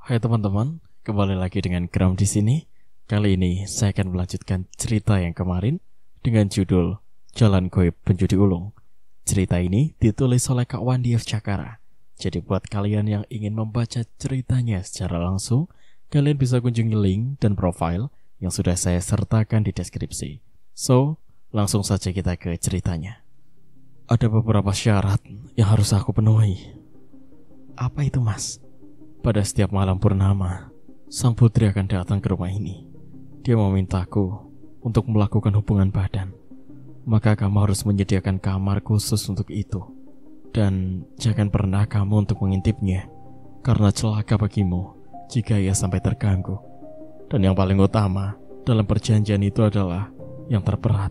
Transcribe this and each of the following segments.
Hai teman-teman, kembali lagi dengan Gram di sini. Kali ini saya akan melanjutkan cerita yang kemarin dengan judul Jalan Goib Penjudi Ulung. Cerita ini ditulis oleh Kak Wandi F. Cakara. Jadi buat kalian yang ingin membaca ceritanya secara langsung, kalian bisa kunjungi link dan profil yang sudah saya sertakan di deskripsi. So, langsung saja kita ke ceritanya. Ada beberapa syarat yang harus aku penuhi. Apa itu, Mas? Pada setiap malam purnama, sang putri akan datang ke rumah ini. Dia memintaku untuk melakukan hubungan badan. Maka kamu harus menyediakan kamar khusus untuk itu. Dan jangan pernah kamu untuk mengintipnya, karena celaka bagimu jika ia sampai terganggu. Dan yang paling utama dalam perjanjian itu adalah yang terberat.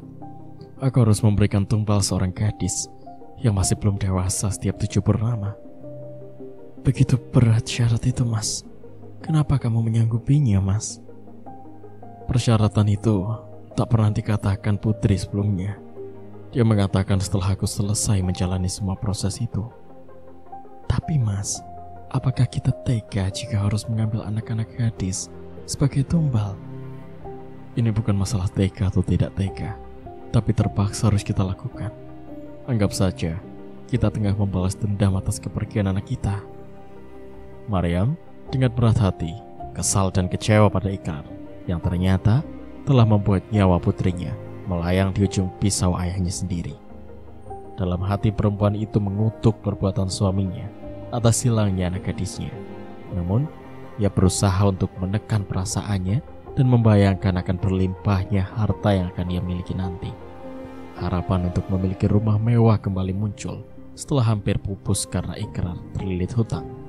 Aku harus memberikan tumbal seorang gadis yang masih belum dewasa setiap 7 purnama. Begitu berat syarat itu, Mas. Kenapa kamu menyanggupinya, Mas? Persyaratan itu tak pernah dikatakan putri sebelumnya. Dia mengatakan setelah aku selesai menjalani semua proses itu. Tapi, Mas, apakah kita tega jika harus mengambil anak-anak gadis sebagai tumbal? Ini bukan masalah tega atau tidak tega, tapi terpaksa harus kita lakukan. Anggap saja kita tengah membalas dendam atas kepergian anak kita. Maryam dengan berat hati, kesal dan kecewa pada Ikrar yang ternyata telah membuat nyawa putrinya melayang di ujung pisau ayahnya sendiri. Dalam hati perempuan itu mengutuk perbuatan suaminya atas hilangnya anak gadisnya. Namun, ia berusaha untuk menekan perasaannya dan membayangkan akan berlimpahnya harta yang akan ia miliki nanti. Harapan untuk memiliki rumah mewah kembali muncul setelah hampir pupus karena Ikrar terlilit hutang.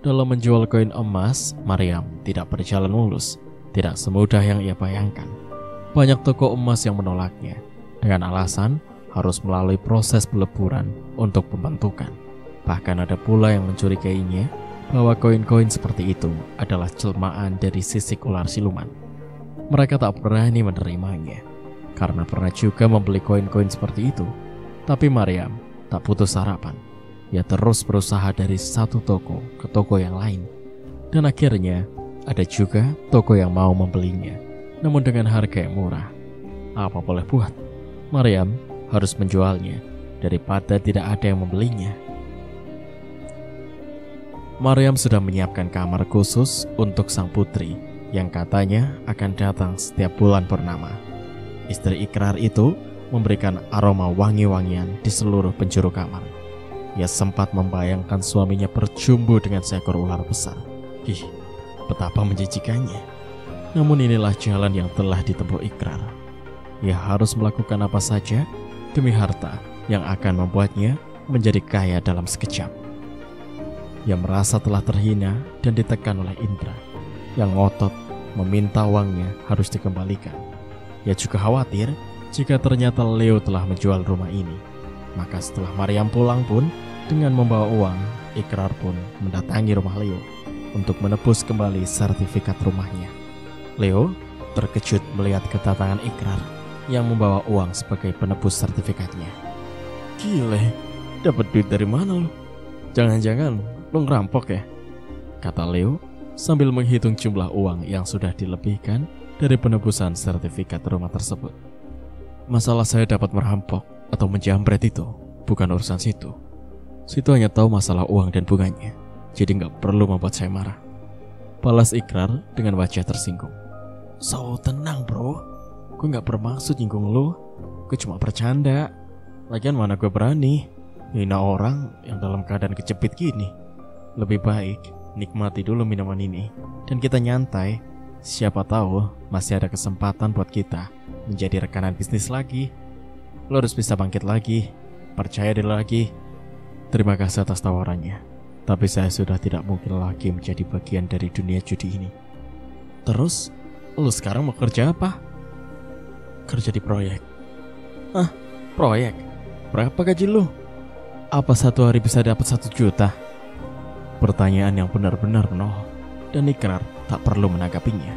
Dalam menjual koin emas, Maryam tidak berjalan mulus, tidak semudah yang ia bayangkan. Banyak toko emas yang menolaknya, dengan alasan harus melalui proses peleburan untuk pembentukan. Bahkan ada pula yang mencurigainya bahwa koin-koin seperti itu adalah jelmaan dari sisik ular siluman. Mereka tak berani menerimanya, karena pernah juga membeli koin-koin seperti itu. Tapi Maryam tak putus harapan. Ia terus berusaha dari satu toko ke toko yang lain. Dan akhirnya ada juga toko yang mau membelinya, namun dengan harga yang murah. Apa boleh buat, Maryam harus menjualnya daripada tidak ada yang membelinya. Maryam sudah menyiapkan kamar khusus untuk sang putri yang katanya akan datang setiap bulan purnama. Istri Ikrar itu memberikan aroma wangi-wangian di seluruh penjuru kamar. Ia sempat membayangkan suaminya berjumbu dengan seekor ular besar. Ih, betapa menjijikannya. Namun inilah jalan yang telah ditempuh Ikrar. Ia harus melakukan apa saja demi harta yang akan membuatnya menjadi kaya dalam sekejap. Ia merasa telah terhina dan ditekan oleh Indra yang ngotot meminta uangnya harus dikembalikan. Ia juga khawatir jika ternyata Leo telah menjual rumah ini. Maka setelah Maryam pulang pun dengan membawa uang, Ikrar pun mendatangi rumah Leo untuk menebus kembali sertifikat rumahnya. Leo terkejut melihat kedatangan Ikrar yang membawa uang sebagai penebus sertifikatnya. Gile, dapat duit dari mana lo? Jangan-jangan lo ngerampok ya? Kata Leo sambil menghitung jumlah uang yang sudah dilebihkan dari penebusan sertifikat rumah tersebut. Masalah saya dapat merampok atau menjamret itu bukan urusan situ. Situ hanya tahu masalah uang dan bunganya, jadi nggak perlu membuat saya marah. Balas Ikrar dengan wajah tersinggung. So, tenang bro, gue nggak bermaksud nyinggung lo, gue cuma bercanda. Lagian mana gue berani hina orang yang dalam keadaan kejepit gini. Lebih baik nikmati dulu minuman ini dan kita nyantai. Siapa tahu masih ada kesempatan buat kita menjadi rekanan bisnis lagi. Lo harus bisa bangkit lagi, percaya diri lagi. Terima kasih atas tawarannya, tapi saya sudah tidak mungkin lagi menjadi bagian dari dunia judi ini. Terus, lo sekarang mau kerja apa? Kerja di proyek. Ah, proyek? Berapa gaji lo? Apa satu hari bisa dapat 1 juta? Pertanyaan yang benar-benar nol, dan Ikrar tak perlu menanggapinya.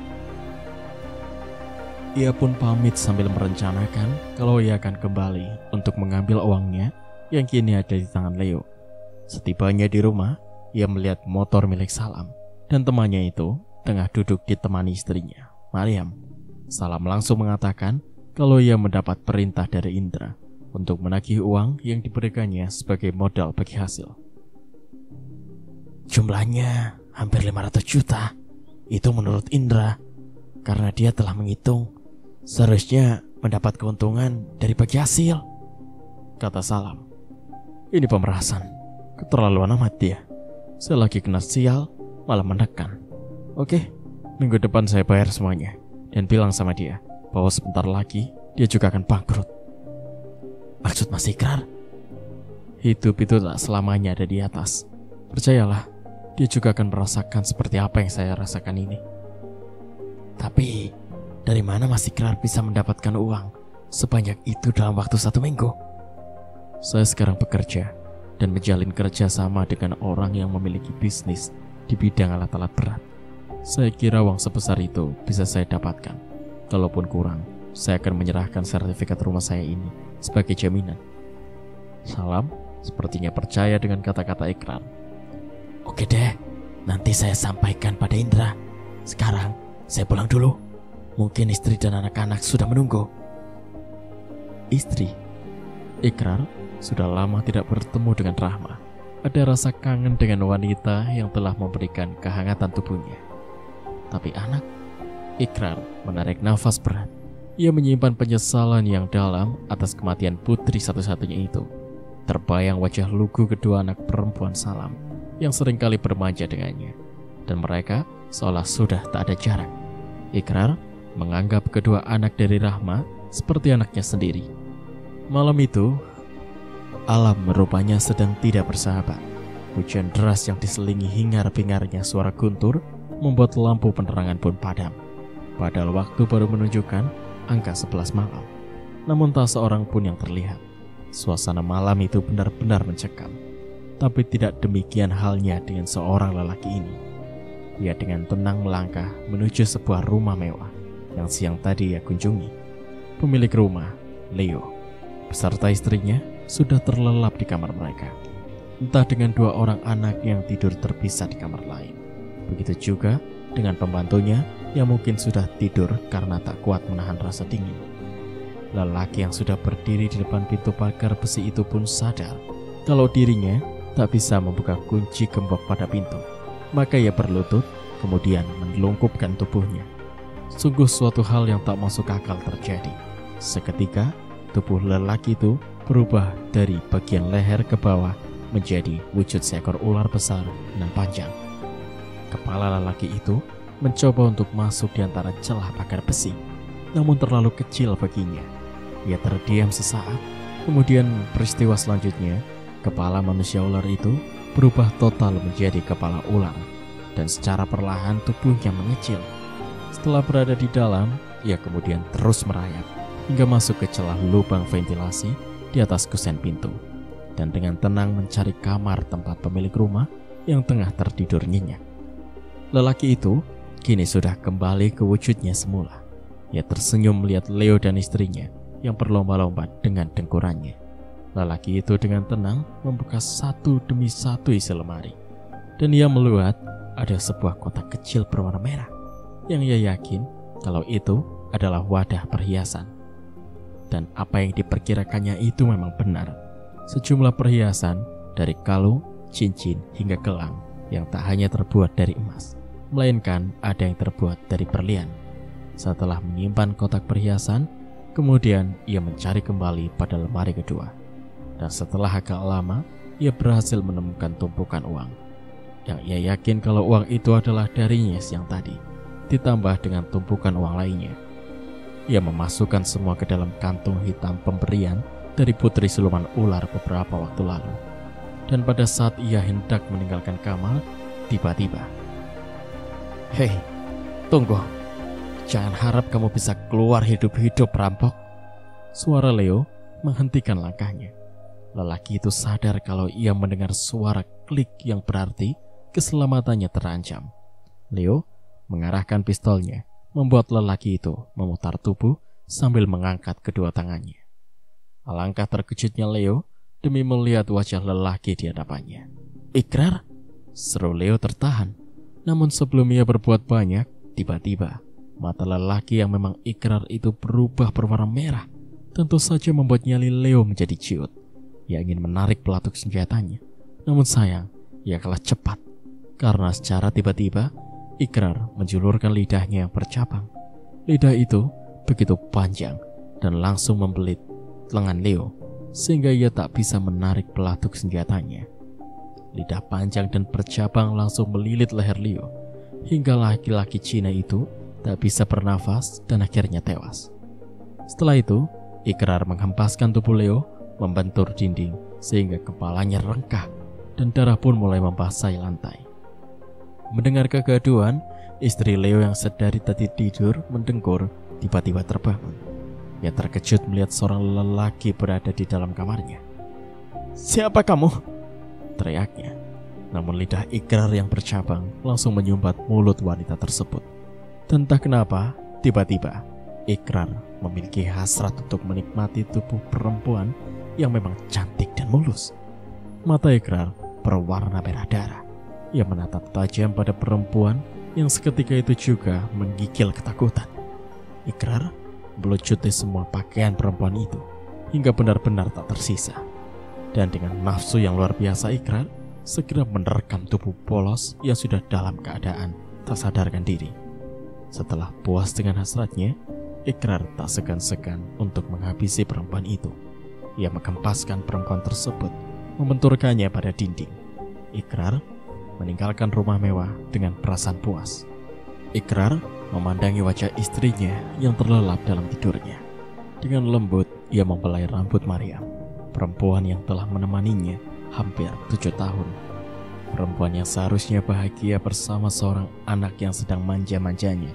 Ia pun pamit sambil merencanakan kalau ia akan kembali untuk mengambil uangnya yang kini ada di tangan Leo. Setibanya di rumah, ia melihat motor milik Salam dan temannya itu tengah duduk ditemani istrinya, Maryam. Salam langsung mengatakan kalau ia mendapat perintah dari Indra untuk menagih uang yang diberikannya sebagai modal bagi hasil. Jumlahnya hampir 500 juta. Itu menurut Indra, karena dia telah menghitung seharusnya mendapat keuntungan dari bagi hasil, kata Salam. Ini pemerasan, keterlaluan amat dia. Saya lagi kena sial, malah menekan. Oke, minggu depan saya bayar semuanya. Dan bilang sama dia bahwa sebentar lagi dia juga akan bangkrut. Maksud Mas Ikrar? Hidup itu tak selamanya ada di atas. Percayalah, dia juga akan merasakan seperti apa yang saya rasakan ini. Tapi, dari mana Mas Ikrar bisa mendapatkan uang sebanyak itu dalam waktu 1 minggu? Saya sekarang bekerja dan menjalin kerja sama dengan orang yang memiliki bisnis di bidang alat-alat berat. Saya kira uang sebesar itu bisa saya dapatkan. Kalaupun kurang, saya akan menyerahkan sertifikat rumah saya ini sebagai jaminan. Salam sepertinya percaya dengan kata-kata Ikrar. Oke deh, nanti saya sampaikan pada Indra. Sekarang saya pulang dulu. Mungkin istri dan anak-anak sudah menunggu. Istri? Ikrar sudah lama tidak bertemu dengan Rahma. Ada rasa kangen dengan wanita yang telah memberikan kehangatan tubuhnya. Tapi anak? Ikrar menarik nafas berat. Ia menyimpan penyesalan yang dalam atas kematian putri satu-satunya itu. Terbayang wajah lugu kedua anak perempuan Salam yang seringkali bermanja dengannya. Dan mereka seolah sudah tak ada jarak. Ikrar menganggap kedua anak dari Rahma seperti anaknya sendiri. Malam itu, alam rupanya sedang tidak bersahabat. Hujan deras yang diselingi hingar-bingarnya suara guntur membuat lampu penerangan pun padam. Padahal waktu baru menunjukkan angka 11 malam. Namun tak seorang pun yang terlihat. Suasana malam itu benar-benar mencekam. Tapi tidak demikian halnya dengan seorang lelaki ini. Ia dengan tenang melangkah menuju sebuah rumah mewah yang siang tadi ia kunjungi. Pemilik rumah, Leo, beserta istrinya sudah terlelap di kamar mereka. Entah dengan 2 orang anak yang tidur terpisah di kamar lain. Begitu juga dengan pembantunya yang mungkin sudah tidur karena tak kuat menahan rasa dingin. Lelaki yang sudah berdiri di depan pintu pagar besi itu pun sadar kalau dirinya tak bisa membuka kunci gembok pada pintu. Maka ia berlutut kemudian menelungkupkan tubuhnya. Sungguh suatu hal yang tak masuk akal terjadi. Seketika tubuh lelaki itu berubah dari bagian leher ke bawah menjadi wujud seekor ular besar dan panjang. Kepala lelaki itu mencoba untuk masuk di antara celah pagar besi, namun terlalu kecil baginya. Ia terdiam sesaat, kemudian peristiwa selanjutnya, kepala manusia ular itu berubah total menjadi kepala ular, dan secara perlahan tubuhnya mengecil. Setelah berada di dalam, ia kemudian terus merayap hingga masuk ke celah lubang ventilasi di atas kusen pintu, dan dengan tenang mencari kamar tempat pemilik rumah yang tengah tertidur nyenyak. Lelaki itu kini sudah kembali ke wujudnya semula. Ia tersenyum melihat Leo dan istrinya yang berlomba-lomba dengan dengkurannya. Lelaki itu dengan tenang membuka satu demi satu isi lemari. Dan ia melihat ada sebuah kotak kecil berwarna merah yang ia yakin kalau itu adalah wadah perhiasan. Dan apa yang diperkirakannya itu memang benar. Sejumlah perhiasan dari kalung, cincin hingga gelang yang tak hanya terbuat dari emas, melainkan ada yang terbuat dari berlian. Setelah menyimpan kotak perhiasan, kemudian ia mencari kembali pada lemari kedua. Dan setelah agak lama, ia berhasil menemukan tumpukan uang. Yang ia yakin kalau uang itu adalah darinya siang tadi, ditambah dengan tumpukan uang lainnya. Ia memasukkan semua ke dalam kantung hitam pemberian dari putri siluman ular beberapa waktu lalu. Dan pada saat ia hendak meninggalkan kamar, tiba-tiba, "Hei, tunggu. Jangan harap kamu bisa keluar hidup-hidup, perampok." Suara Leo menghentikan langkahnya. Lelaki itu sadar kalau ia mendengar suara klik yang berarti keselamatannya terancam. Leo mengarahkan pistolnya, membuat lelaki itu memutar tubuh sambil mengangkat kedua tangannya. Alangkah terkejutnya Leo demi melihat wajah lelaki di hadapannya. "Ikrar?" seru Leo tertahan. Namun sebelum ia berbuat banyak, tiba-tiba mata lelaki yang memang ikrar itu berubah berwarna merah. Tentu saja membuat nyali Leo menjadi ciut. Ia ingin menarik pelatuk senjatanya. Namun sayang, ia kalah cepat. Karena secara tiba-tiba, ikrar menjulurkan lidahnya yang bercabang. Lidah itu begitu panjang dan langsung membelit lengan Leo, sehingga ia tak bisa menarik pelatuk senjatanya. Lidah panjang dan bercabang langsung melilit leher Leo, hingga laki-laki Cina itu tak bisa bernafas dan akhirnya tewas. Setelah itu, ikrar menghempaskan tubuh Leo, membentur dinding sehingga kepalanya rengkah dan darah pun mulai membasahi lantai. Mendengar kegaduhan, istri Leo yang sedari tadi tidur mendengkur tiba-tiba terbangun. Ia terkejut melihat seorang lelaki berada di dalam kamarnya. "Siapa kamu?" teriaknya. Namun lidah ikrar yang bercabang langsung menyumbat mulut wanita tersebut. Dan entah kenapa, tiba-tiba ikrar memiliki hasrat untuk menikmati tubuh perempuan yang memang cantik dan mulus. Mata ikrar berwarna merah darah. Ia menatap tajam pada perempuan yang seketika itu juga menggigil ketakutan. Ikrar melucuti semua pakaian perempuan itu hingga benar-benar tak tersisa. Dan dengan nafsu yang luar biasa, ikrar segera menerkam tubuh polos yang sudah dalam keadaan tak sadarkan diri. Setelah puas dengan hasratnya, ikrar tak segan-segan untuk menghabisi perempuan itu. Ia menggempaskan perempuan tersebut, membenturkannya pada dinding. Ikrar meninggalkan rumah mewah dengan perasaan puas. Ikrar memandangi wajah istrinya yang terlelap dalam tidurnya. Dengan lembut, ia membelai rambut Maryam, perempuan yang telah menemaninya hampir 7 tahun. Perempuan yang seharusnya bahagia bersama seorang anak yang sedang manja-manjanya.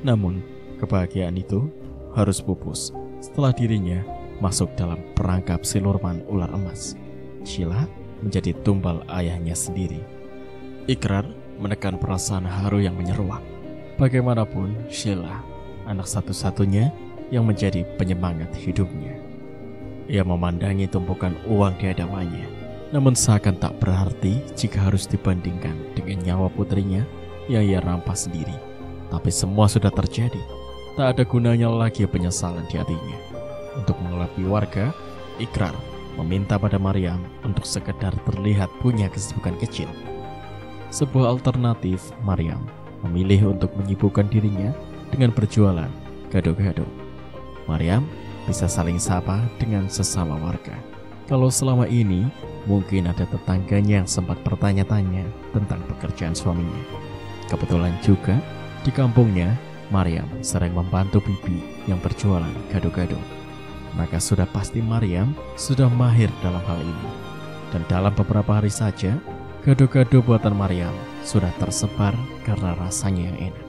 Namun, kebahagiaan itu harus pupus setelah dirinya masuk dalam perangkap siluman ular emas. Sheila menjadi tumbal ayahnya sendiri. Ikrar menekan perasaan haru yang menyeruak. Bagaimanapun, Sheila, anak satu-satunya yang menjadi penyemangat hidupnya. Ia memandangi tumpukan uang di hadapannya, namun seakan tak berarti jika harus dibandingkan dengan nyawa putrinya yang ia rampas sendiri. Tapi semua sudah terjadi. Tak ada gunanya lagi penyesalan di hatinya. Untuk mengelabui warga, Ikrar meminta pada Maryam untuk sekedar terlihat punya kesibukan kecil. Sebuah alternatif, Maryam memilih untuk menyibukkan dirinya dengan berjualan gado-gado. Maryam bisa saling sapa dengan sesama warga. Kalau selama ini mungkin ada tetangganya yang sempat bertanya-tanya tentang pekerjaan suaminya. Kebetulan juga di kampungnya, Maryam sering membantu bibi yang berjualan gado-gado. Maka sudah pasti Maryam sudah mahir dalam hal ini. Dan dalam beberapa hari saja, gado-gado buatan Maryam sudah tersebar karena rasanya yang enak.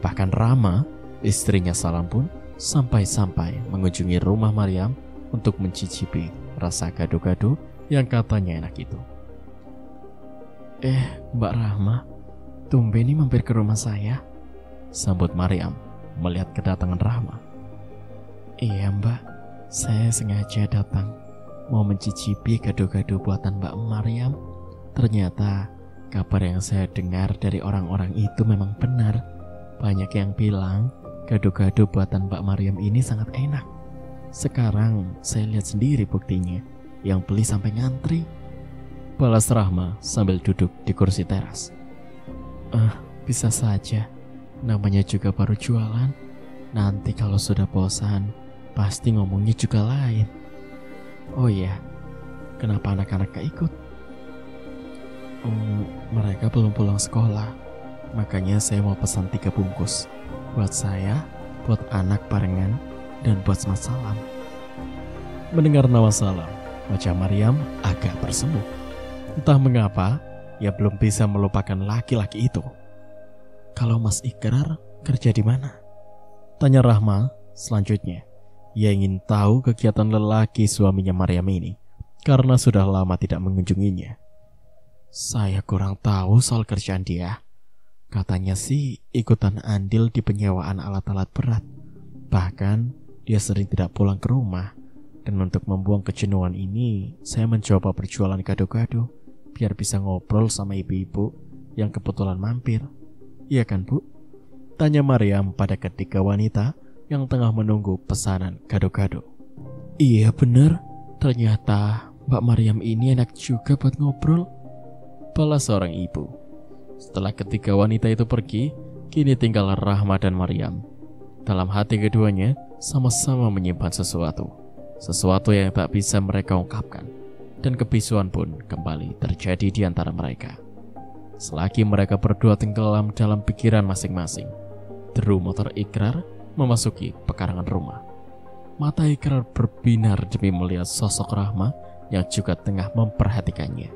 Bahkan Rama, istrinya Salam pun sampai-sampai mengunjungi rumah Maryam untuk mencicipi rasa gado-gado yang katanya enak itu. Mbak Rahma, tumben ini mampir ke rumah saya, sambut Maryam melihat kedatangan Rahma. Iya Mbak, saya sengaja datang mau mencicipi gado-gado buatan Mbak Maryam. Ternyata kabar yang saya dengar dari orang-orang itu memang benar. Banyak yang bilang gado-gado buatan Mbak Maryam ini sangat enak. Sekarang saya lihat sendiri buktinya, yang beli sampai ngantri, balas Rahma sambil duduk di kursi teras. Bisa saja, namanya juga baru jualan. Nanti kalau sudah bosan, pasti ngomongnya juga lain. Oh iya, kenapa anak-anak gak ikut? Mereka belum pulang sekolah, makanya saya mau pesan 3 bungkus. Buat saya, buat anak barengan, dan buat Mas Salam. Mendengar nama Salam, wajah Maryam agak bersemu. Entah mengapa, ia belum bisa melupakan laki-laki itu. Kalau Mas Ikrar kerja di mana? Tanya Rahma selanjutnya. Ia ingin tahu kegiatan lelaki suaminya Maryam ini, karena sudah lama tidak mengunjunginya. Saya kurang tahu soal kerjaan dia. Katanya sih ikutan andil di penyewaan alat-alat berat. Bahkan dia sering tidak pulang ke rumah. Dan untuk membuang kejenuhan ini, saya mencoba berjualan gado-gado. biar bisa ngobrol sama ibu-ibu yang kebetulan mampir. Iya kan, Bu? Tanya Maryam pada ketiga wanita yang tengah menunggu pesanan gado-gado. Iya bener, ternyata Mbak Maryam ini enak juga buat ngobrol, balas seorang ibu. Setelah ketiga wanita itu pergi, kini tinggal Rahma dan Maryam. Dalam hati keduanya sama-sama menyimpan sesuatu yang tak bisa mereka ungkapkan, dan kebisuan pun kembali terjadi di antara mereka. Selagi mereka berdua tenggelam dalam pikiran masing-masing, deru motor Ikrar memasuki pekarangan rumah. Mata Ikrar berbinar demi melihat sosok Rahma yang juga tengah memperhatikannya.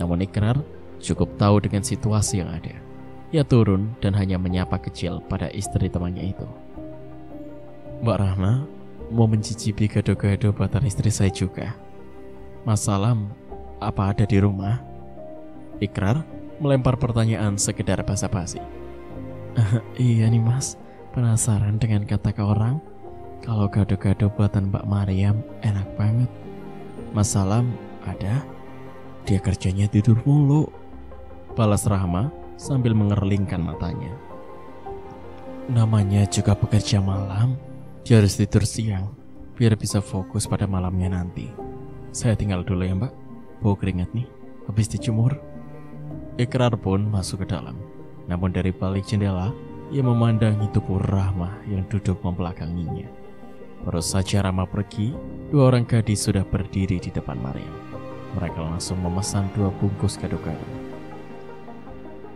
Namun Ikrar cukup tahu dengan situasi yang ada. Ia turun dan hanya menyapa kecil pada istri temannya itu. Mbak Rahma, mau mencicipi gado-gado buatan istri saya juga. Mas Salam, apa ada di rumah? Ikrar melempar pertanyaan sekedar basa-basi. Iya nih mas, penasaran dengan kata ke orang kalau gado-gado buatan Mbak Maryam enak banget. Mas Salam ada? Dia kerjanya tidur mulu, balas Rahma sambil mengerlingkan matanya. Namanya juga pekerja malam, dia harus tidur siang biar bisa fokus pada malamnya nanti. Saya tinggal dulu ya mbak, bau keringat nih, habis dijemur. Ikrar pun masuk ke dalam. Namun dari balik jendela, ia memandangi tubuh Rahma yang duduk membelakanginya. Baru saja Rahma pergi, dua orang gadis sudah berdiri di depan Maryam. Mereka langsung memesan 2 bungkus gado-gado.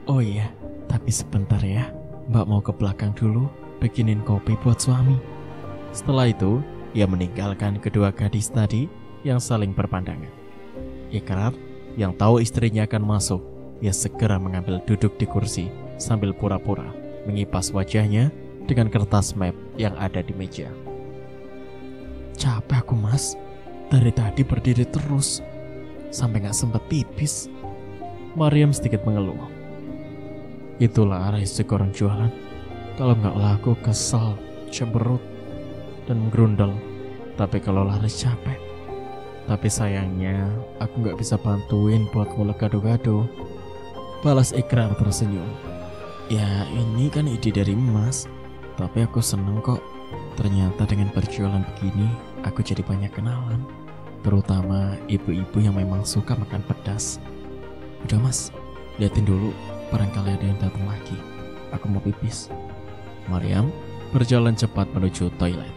Oh iya, tapi sebentar ya, mbak mau ke belakang dulu bikinin kopi buat suami. Setelah itu, ia meninggalkan kedua gadis tadi yang saling berpandangan. Ikrar yang tahu istrinya akan masuk, ia segera mengambil duduk di kursi sambil pura-pura mengipas wajahnya dengan kertas map yang ada di meja. Capek aku mas, dari tadi berdiri terus sampai gak sempat pipis. Maryam sedikit mengeluh. Itulah resiko orang jualan. Kalau gak laku kesal, cemberut, dan gerundel. Tapi kalau laris capek. Tapi sayangnya aku gak bisa bantuin buat ngulek gado-gado, balas Ikrar tersenyum. Ya ini kan ide dari Mas, tapi aku seneng kok. Ternyata dengan berjualan begini, aku jadi banyak kenalan, terutama ibu-ibu yang memang suka makan pedas. Udah mas, liatin dulu, barangkali ada yang datang lagi. Aku mau pipis. Maryam berjalan cepat menuju toilet.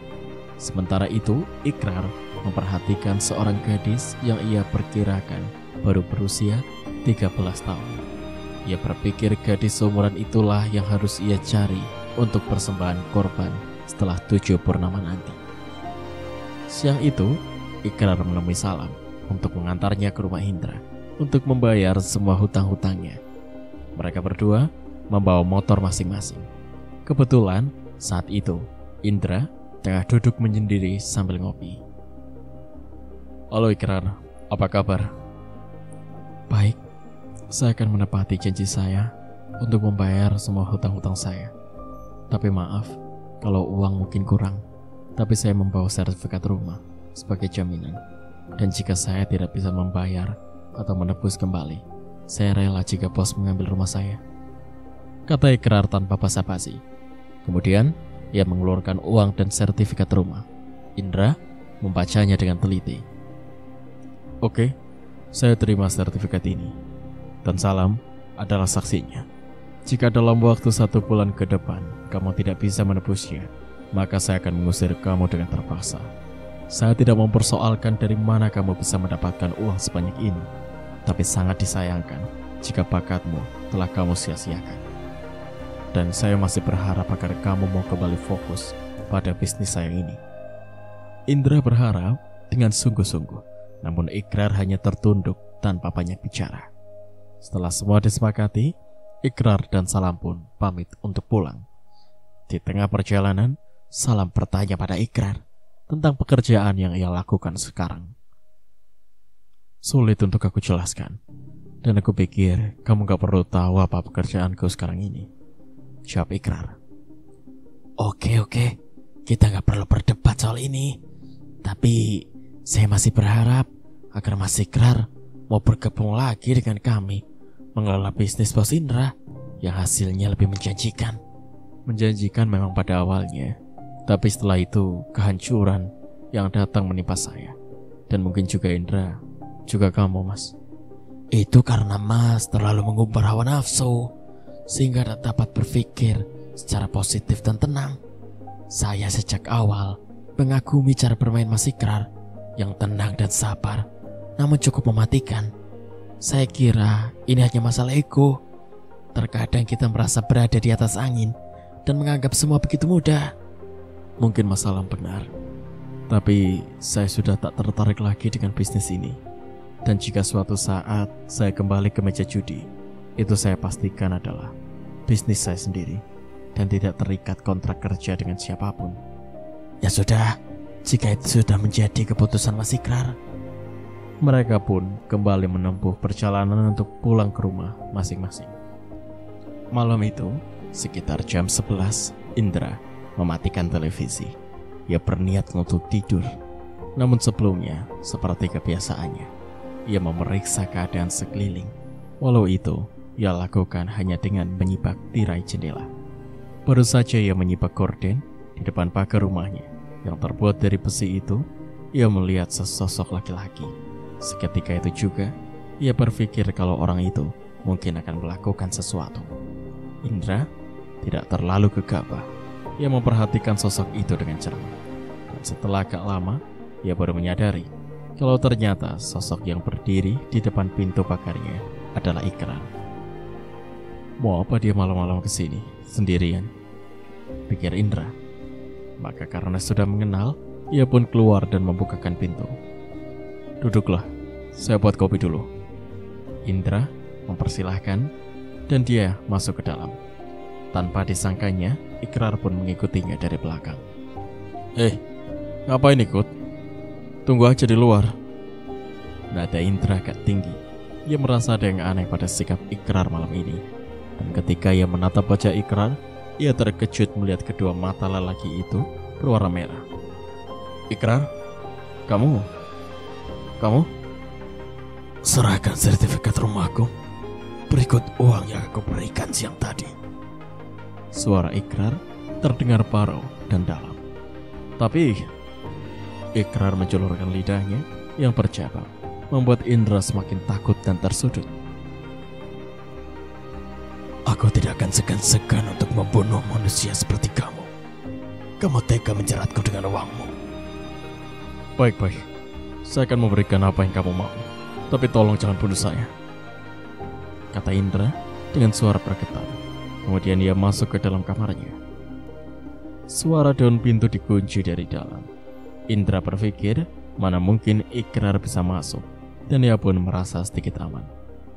Sementara itu, Ikrar memperhatikan seorang gadis yang ia perkirakan baru berusia 13 tahun. Ia berpikir gadis seumuran itulah yang harus ia cari untuk persembahan korban setelah 7 purnama nanti. Siang itu, Ikrar menemui Salam untuk mengantarnya ke rumah Indra untuk membayar semua hutang-hutangnya. Mereka berdua membawa motor masing-masing. Kebetulan saat itu Indra tengah duduk menyendiri sambil ngopi. Halo Ikrar, apa kabar? Baik, saya akan menepati janji saya untuk membayar semua hutang-hutang saya. Tapi maaf kalau uang mungkin kurang, tapi saya membawa sertifikat rumah sebagai jaminan. Dan jika saya tidak bisa membayar atau menebus kembali, saya rela jika bos mengambil rumah saya, kata Ikrar tanpa basa-basi. Kemudian ia mengeluarkan uang dan sertifikat rumah. Indra membacanya dengan teliti. Oke, saya terima sertifikat ini, dan Salam adalah saksinya. Jika dalam waktu 1 bulan ke depan kamu tidak bisa menebusnya, maka saya akan mengusir kamu dengan terpaksa. Saya tidak mempersoalkan dari mana kamu bisa mendapatkan uang sebanyak ini, tapi sangat disayangkan jika bakatmu telah kamu sia-siakan. Dan saya masih berharap agar kamu mau kembali fokus pada bisnis saya ini. Indra berharap dengan sungguh-sungguh, namun Ikrar hanya tertunduk tanpa banyak bicara. Setelah semua disepakati, Ikrar dan Salam pun pamit untuk pulang. Di tengah perjalanan, Salam bertanya pada Ikrar tentang pekerjaan yang ia lakukan sekarang. Sulit untuk aku jelaskan, dan aku pikir kamu gak perlu tahu apa pekerjaanku sekarang ini, jawab Ikrar. Oke, kita gak perlu berdebat soal ini. Tapi saya masih berharap agar Mas Ikrar mau bergabung lagi dengan kami mengelola bisnis Bos Indra yang hasilnya lebih menjanjikan. Menjanjikan memang pada awalnya, tapi setelah itu kehancuran yang datang menimpa saya. Dan mungkin juga Indra, juga kamu Mas. Itu karena Mas terlalu mengumbar hawa nafsu, sehingga tak dapat berpikir secara positif dan tenang. Saya sejak awal mengagumi cara bermain Mas Ikrar yang tenang dan sabar, namun cukup mematikan. Saya kira ini hanya masalah ego. Terkadang kita merasa berada di atas angin dan menganggap semua begitu mudah. Mungkin Mas Alam benar, tapi saya sudah tak tertarik lagi dengan bisnis ini. Dan jika suatu saat saya kembali ke meja judi, itu saya pastikan adalah bisnis saya sendiri dan tidak terikat kontrak kerja dengan siapapun. Ya sudah, jika itu sudah menjadi keputusan Mas Ikrar. Mereka pun kembali menempuh perjalanan untuk pulang ke rumah masing-masing. Malam itu, sekitar jam 11, Indra mematikan televisi. Ia berniat untuk tidur. Namun sebelumnya, seperti kebiasaannya, ia memeriksa keadaan sekeliling. Walau itu, ia lakukan hanya dengan menyibak tirai jendela. Baru saja ia menyibak gorden di depan pagar rumahnya yang terbuat dari besi itu, ia melihat sesosok laki-laki. Seketika itu juga, ia berpikir kalau orang itu mungkin akan melakukan sesuatu. Indra tidak terlalu gegabah. Ia memperhatikan sosok itu dengan cermat. Dan setelah agak lama, ia baru menyadari kalau ternyata sosok yang berdiri di depan pintu pagarnya adalah Ikrar. Mau apa dia malam-malam kesini sendirian? Pikir Indra. Maka karena sudah mengenal, ia pun keluar dan membukakan pintu. Duduklah, saya buat kopi dulu. Indra mempersilahkan dan dia masuk ke dalam. Tanpa disangkanya, Ikrar pun mengikutinya dari belakang. Ngapain ikut? Tunggu aja di luar. Nada Indra agak tinggi. Ia merasa ada yang aneh pada sikap Ikrar malam ini. Dan ketika ia menatap wajah Ikrar, ia terkejut melihat kedua mata lelaki itu berwarna merah. Ikrar, kamu? Serahkan sertifikat rumahku berikut uang yang aku berikan siang tadi. Suara Ikrar terdengar parau dan dalam. Tapi Ikrar menjulurkan lidahnya yang bercabang, membuat Indra semakin takut dan tersudut. Aku tidak akan segan-segan untuk membunuh manusia seperti kamu. Kamu tega menjeratku dengan uangmu. Baik-baik, saya akan memberikan apa yang kamu mau. Tapi tolong jangan bunuh saya, kata Indra dengan suara bergetar. Kemudian ia masuk ke dalam kamarnya. Suara daun pintu dikunci dari dalam. Indra berpikir mana mungkin Ikrar bisa masuk, dan ia pun merasa sedikit aman.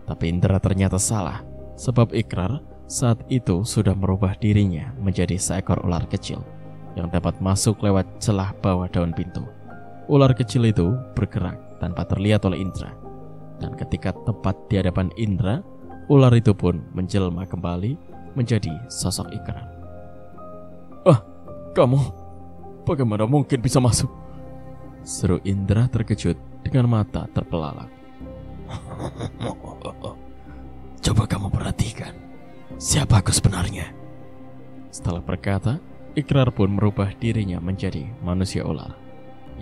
Tapi Indra ternyata salah, sebab Ikrar saat itu sudah merubah dirinya menjadi seekor ular kecil yang dapat masuk lewat celah bawah daun pintu. Ular kecil itu bergerak tanpa terlihat oleh Indra, dan ketika tepat di hadapan Indra, ular itu pun menjelma kembali menjadi sosok Ikrar. Kamu bagaimana mungkin bisa masuk? Seru Indra terkejut dengan mata terbelalak. Coba kamu perhatikan siapa aku sebenarnya. Setelah berkata, Ikrar pun merubah dirinya menjadi manusia ular.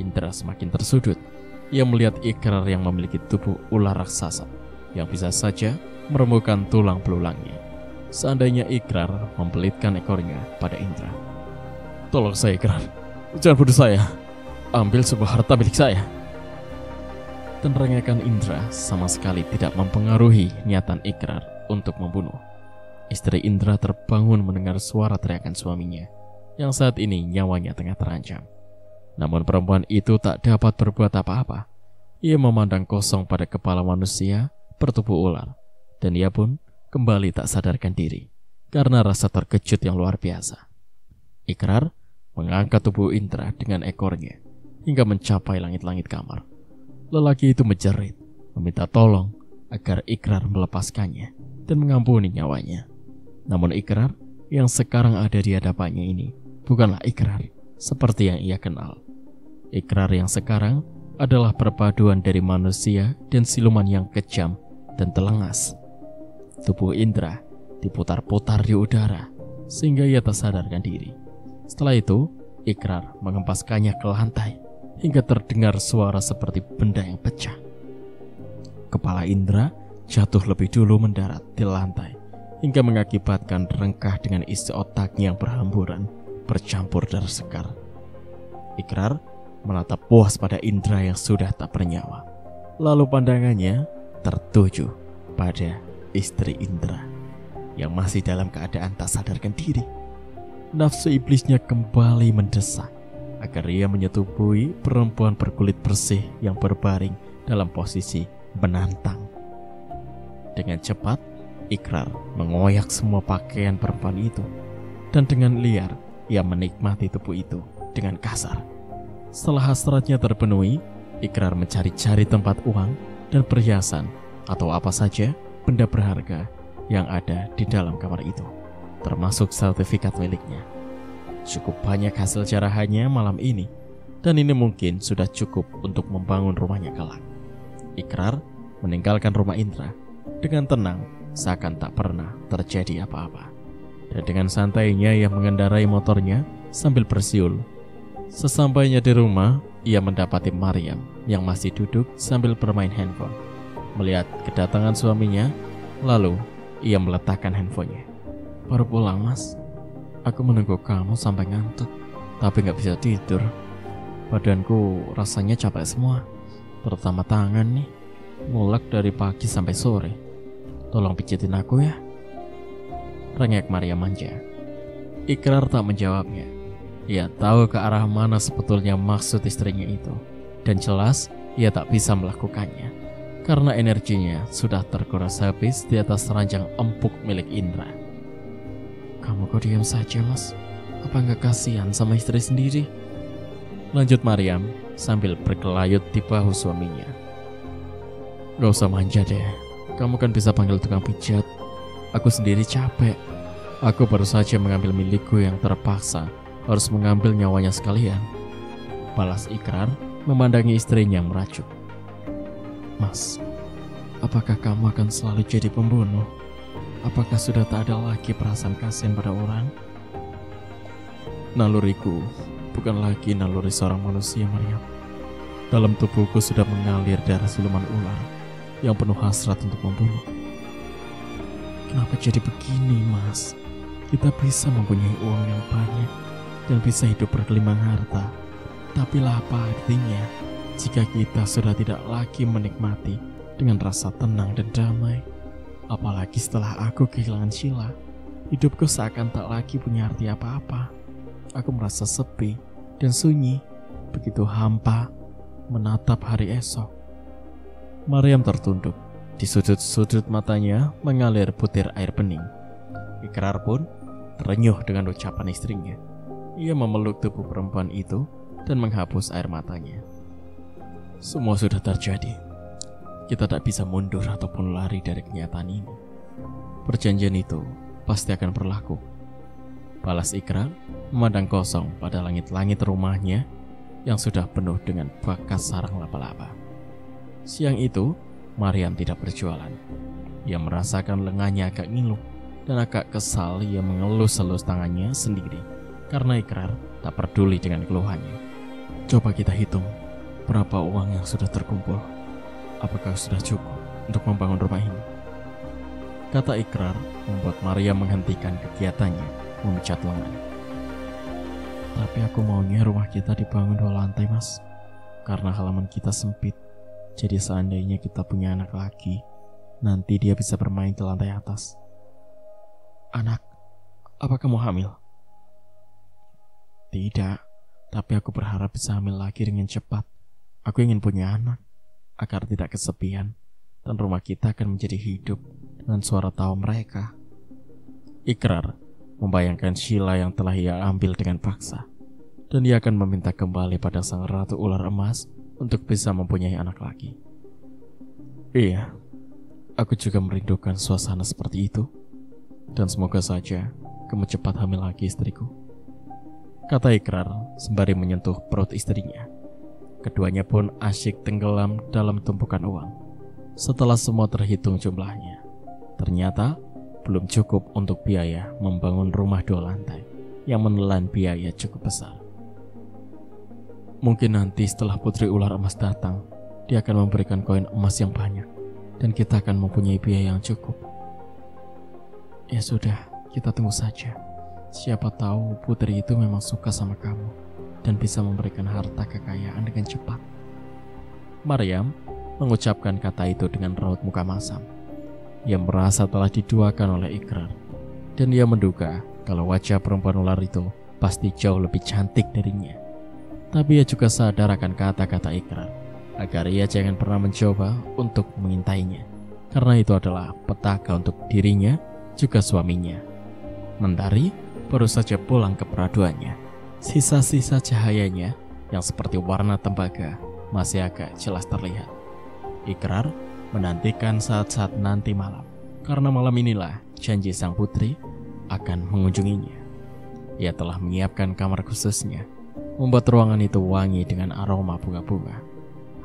Indra semakin tersudut. Ia melihat Ikrar yang memiliki tubuh ular raksasa yang bisa saja merembukan tulang belulangnya seandainya Ikrar membelitkan ekornya pada Indra. Tolong saya, Ikrar, jangan bunuh saya. Ambil sebuah harta milik saya. Tenrengakan Indra sama sekali tidak mempengaruhi niatan Ikrar untuk membunuh. Istri Indra terbangun mendengar suara teriakan suaminya yang saat ini nyawanya tengah terancam. Namun perempuan itu tak dapat berbuat apa-apa. Ia memandang kosong pada kepala manusia bertubuh ular, dan ia pun kembali tak sadarkan diri karena rasa terkejut yang luar biasa. Ikrar mengangkat tubuh Indra dengan ekornya hingga mencapai langit-langit kamar. Lelaki itu menjerit, meminta tolong agar Ikrar melepaskannya dan mengampuni nyawanya. Namun Ikrar yang sekarang ada di hadapannya ini bukanlah Ikrar seperti yang ia kenal. Ikrar yang sekarang adalah perpaduan dari manusia dan siluman yang kejam dan telengas. Tubuh Indra diputar-putar di udara sehingga ia tak sadarkan diri. Setelah itu, Ikrar mengempaskannya ke lantai hingga terdengar suara seperti benda yang pecah. Kepala Indra jatuh lebih dulu mendarat di lantai hingga mengakibatkan rengkah dengan isi otaknya yang berhamburan bercampur darah segar. Ikrar menatap puas pada Indra yang sudah tak bernyawa. Lalu pandangannya tertuju pada istri Indra yang masih dalam keadaan tak sadarkan diri. Nafsu iblisnya kembali mendesak agar ia menyetubuhi perempuan berkulit bersih yang berbaring dalam posisi menantang. Dengan cepat, Ikrar mengoyak semua pakaian perempuan itu, dan dengan liar ia menikmati tubuh itu dengan kasar. Setelah hasratnya terpenuhi, Ikrar mencari-cari tempat uang dan perhiasan atau apa saja benda berharga yang ada di dalam kamar itu, termasuk sertifikat miliknya. Cukup banyak hasil jarahannya malam ini, dan ini mungkin sudah cukup untuk membangun rumahnya kelak. Ikrar meninggalkan rumah Indra dengan tenang, seakan tak pernah terjadi apa-apa. Dan dengan santainya ia mengendarai motornya sambil bersiul. Sesampainya di rumah, ia mendapati Maryam yang masih duduk sambil bermain handphone. Melihat kedatangan suaminya, lalu ia meletakkan handphonenya. "Baru pulang, Mas. Aku menunggu kamu sampai ngantuk, tapi gak bisa tidur. Badanku rasanya capek semua, terutama tangan nih. Mulek dari pagi sampai sore. Tolong pijitin aku ya," rengek Maryam manja. Ikrar tak menjawabnya. Ia tahu ke arah mana sebetulnya maksud istrinya itu, dan jelas ia tak bisa melakukannya karena energinya sudah terkuras habis di atas ranjang empuk milik Indra. "Kamu kok diam saja, Mas? Apa nggak kasihan sama istri sendiri?" lanjut Maryam sambil berkelayut di bahu suaminya. "Gak usah manja deh. Kamu kan bisa panggil tukang pijat. Aku sendiri capek. Aku baru saja mengambil milikku yang terpaksa harus mengambil nyawanya sekalian," balas Ikrar memandangi istrinya yang merajuk. "Mas, apakah kamu akan selalu jadi pembunuh? Apakah sudah tak ada lagi perasaan kasihan pada orang?" "Naluriku bukan lagi naluri seorang manusia, Maryam. Dalam tubuhku sudah mengalir darah siluman ular yang penuh hasrat untuk membunuh. Kenapa jadi begini, Mas? Kita bisa mempunyai uang yang banyak dan bisa hidup bergelimang harta. Tapi lah apa artinya jika kita sudah tidak lagi menikmati dengan rasa tenang dan damai? Apalagi setelah aku kehilangan Sheila, hidupku seakan tak lagi punya arti apa-apa. Aku merasa sepi dan sunyi, begitu hampa menatap hari esok." Maryam tertunduk. Di sudut-sudut matanya mengalir butir air bening. Ikrar pun terenyuh dengan ucapan istrinya. Ia memeluk tubuh perempuan itu dan menghapus air matanya. "Semua sudah terjadi. Kita tak bisa mundur ataupun lari dari kenyataan ini. Perjanjian itu pasti akan berlaku," balas Ikrar memandang kosong pada langit-langit rumahnya yang sudah penuh dengan bekas sarang laba-laba. Siang itu, Maryam tidak berjualan. Ia merasakan lengannya agak ngilu dan agak kesal. Ia mengelus-elus tangannya sendiri karena Ikrar tak peduli dengan keluhannya. "Coba kita hitung berapa uang yang sudah terkumpul. Apakah sudah cukup untuk membangun rumah ini?" kata Ikrar membuat Maryam menghentikan kegiatannya memecat lengan. "Tapi aku maunya rumah kita dibangun 2 lantai, Mas. Karena halaman kita sempit. Jadi seandainya kita punya anak lagi, nanti dia bisa bermain di lantai atas." "Anak? Apa kamu hamil?" "Tidak, tapi aku berharap bisa hamil lagi dengan cepat. Aku ingin punya anak, agar tidak kesepian, dan rumah kita akan menjadi hidup dengan suara tawa mereka." Ikrar membayangkan Sheila yang telah ia ambil dengan paksa, dan ia akan meminta kembali pada sang ratu ular emas untuk bisa mempunyai anak lagi. "Iya, aku juga merindukan suasana seperti itu, dan semoga saja kamu cepat hamil lagi, istriku," kata Ikrar sembari menyentuh perut istrinya. keduanya pun asyik tenggelam dalam tumpukan uang. Setelah semua terhitung jumlahnya, ternyata belum cukup untuk biaya membangun rumah 2 lantai yang menelan biaya cukup besar. Mungkin nanti setelah Putri Ular Emas datang, dia akan memberikan koin emas yang banyak dan kita akan mempunyai biaya yang cukup. Ya sudah, kita tunggu saja. Siapa tahu putri itu memang suka sama kamu dan bisa memberikan harta kekayaan dengan cepat. Maryam mengucapkan kata itu dengan raut muka masam. Ia merasa telah diduakan oleh Ikrar, dan ia menduga kalau wajah perempuan ular itu pasti jauh lebih cantik darinya. Tapi ia juga sadar akan kata-kata Ikrar, agar ia jangan pernah mencoba untuk mengintainya, karena itu adalah petaka untuk dirinya juga suaminya. Mentari baru saja pulang ke peraduannya. Sisa-sisa cahayanya yang seperti warna tembaga masih agak jelas terlihat. Ikrar menantikan saat-saat nanti malam, karena malam inilah janji sang putri akan mengunjunginya. Ia telah menyiapkan kamar khususnya, membuat ruangan itu wangi dengan aroma bunga-bunga.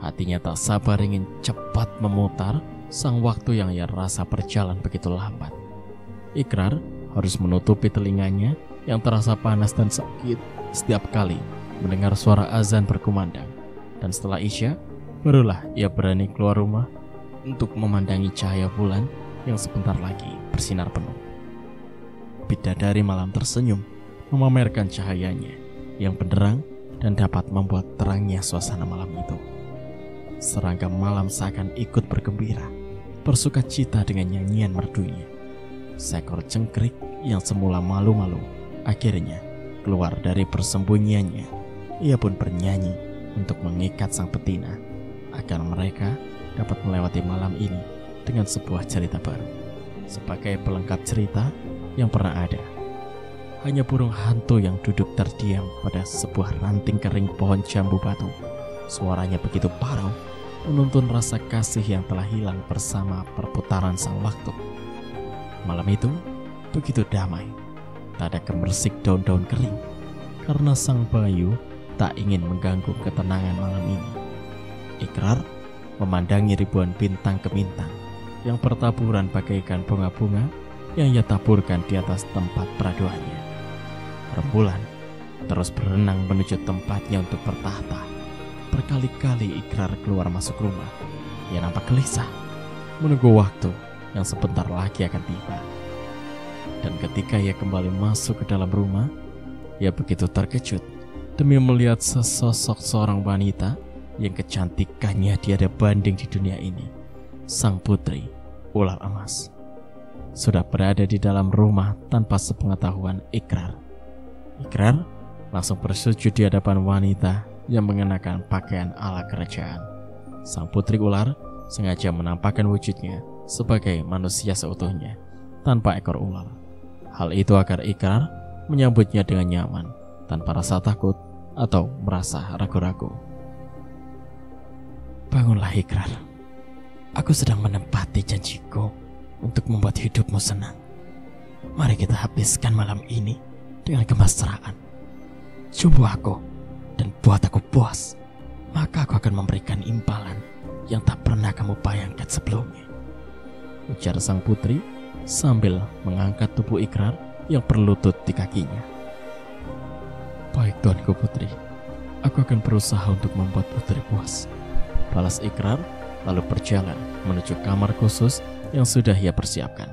Hatinya tak sabar ingin cepat memutar sang waktu yang ia rasa berjalan begitu lambat. Ikrar harus menutupi telinganya yang terasa panas dan sakit setiap kali mendengar suara azan berkumandang. Dan setelah Isya, barulah ia berani keluar rumah untuk memandangi cahaya bulan yang sebentar lagi bersinar penuh. Bidadari malam tersenyum memamerkan cahayanya yang benderang dan dapat membuat terangnya suasana malam itu. Seragam malam seakan ikut bergembira, bersuka cita dengan nyanyian merdunya. Seekor cengkrik yang semula malu-malu akhirnya keluar dari persembunyiannya. Ia pun bernyanyi untuk mengikat sang betina agar mereka dapat melewati malam ini dengan sebuah cerita baru, sebagai pelengkap cerita yang pernah ada. Hanya burung hantu yang duduk terdiam pada sebuah ranting kering pohon jambu batu. Suaranya begitu parau, menuntun rasa kasih yang telah hilang bersama perputaran sang waktu. Malam itu begitu damai, tak ada gemersik daun-daun kering, karena sang bayu tak ingin mengganggu ketenangan malam ini. Ikrar memandangi ribuan bintang gemintang yang bertaburan bagaikan bunga-bunga yang ia taburkan di atas tempat peraduannya. Rembulan terus berenang menuju tempatnya untuk bertahta. Berkali-kali Ikrar keluar masuk rumah. Ia nampak gelisah, menunggu waktu yang sebentar lagi akan tiba. Dan ketika ia kembali masuk ke dalam rumah, ia begitu terkejut demi melihat sesosok seorang wanita yang kecantikannya tiada banding di dunia ini. Sang putri ular emas sudah berada di dalam rumah tanpa sepengetahuan Ikrar. Ikrar langsung bersujud di hadapan wanita yang mengenakan pakaian ala kerajaan. Sang putri ular sengaja menampakkan wujudnya sebagai manusia seutuhnya, tanpa ekor ular. Hal itu agar Ikrar menyambutnya dengan nyaman, tanpa rasa takut atau merasa ragu-ragu. Bangunlah Ikrar, aku sedang menempati janjiku untuk membuat hidupmu senang. Mari kita habiskan malam ini dengan kemesraan. Jumbo aku dan buat aku puas, maka aku akan memberikan imbalan yang tak pernah kamu bayangkan sebelumnya, ujar sang putri sambil mengangkat tubuh Ikrar yang berlutut di kakinya. Baik tuanku putri, aku akan berusaha untuk membuat putri puas, balas Ikrar lalu berjalan menuju kamar khusus yang sudah ia persiapkan.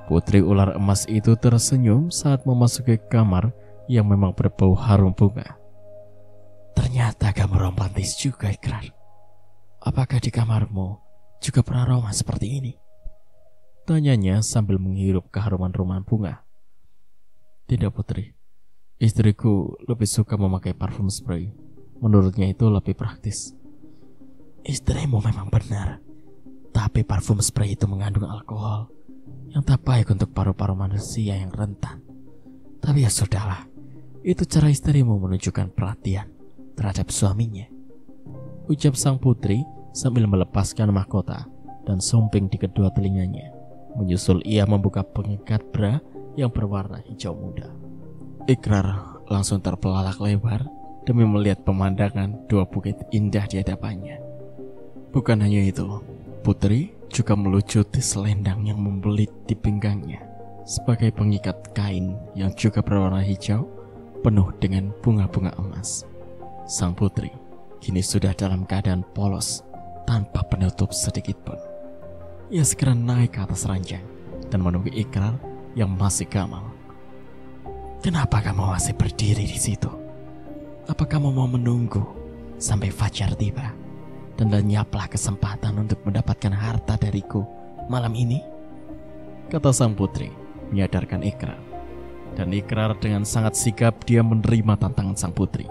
Putri ular emas itu tersenyum saat memasuki kamar yang memang berbau harum bunga. Ternyata kamu romantis juga Ikrar. Apakah di kamarmu juga beraroma seperti ini? Tanyanya sambil menghirup keharuman rumah bunga. Tidak putri, istriku lebih suka memakai parfum spray. Menurutnya itu lebih praktis. Istrimu memang benar, tapi parfum spray itu mengandung alkohol yang tak baik untuk paru-paru manusia yang rentan. Tapi ya sudahlah, itu cara istrimu menunjukkan perhatian terhadap suaminya, ucap sang putri sambil melepaskan mahkota dan sumping di kedua telinganya. Menyusul ia membuka pengikat bra yang berwarna hijau muda. Ikrar langsung terpelalak lebar demi melihat pemandangan dua bukit indah di hadapannya. Bukan hanya itu, Putri juga melucuti selendang yang membelit di pinggangnya sebagai pengikat kain yang juga berwarna hijau penuh dengan bunga-bunga emas. Sang putri kini sudah dalam keadaan polos tanpa penutup sedikit pun. Ia segera naik ke atas ranjang dan menunggu Ikrar yang masih gamal. "Kenapa kamu masih berdiri di situ? Apa kamu mau menunggu sampai fajar tiba dan lenyaplah kesempatan untuk mendapatkan harta dariku malam ini?" kata sang putri menyadarkan Ikrar. Dan Ikrar dengan sangat sigap dia menerima tantangan sang putri.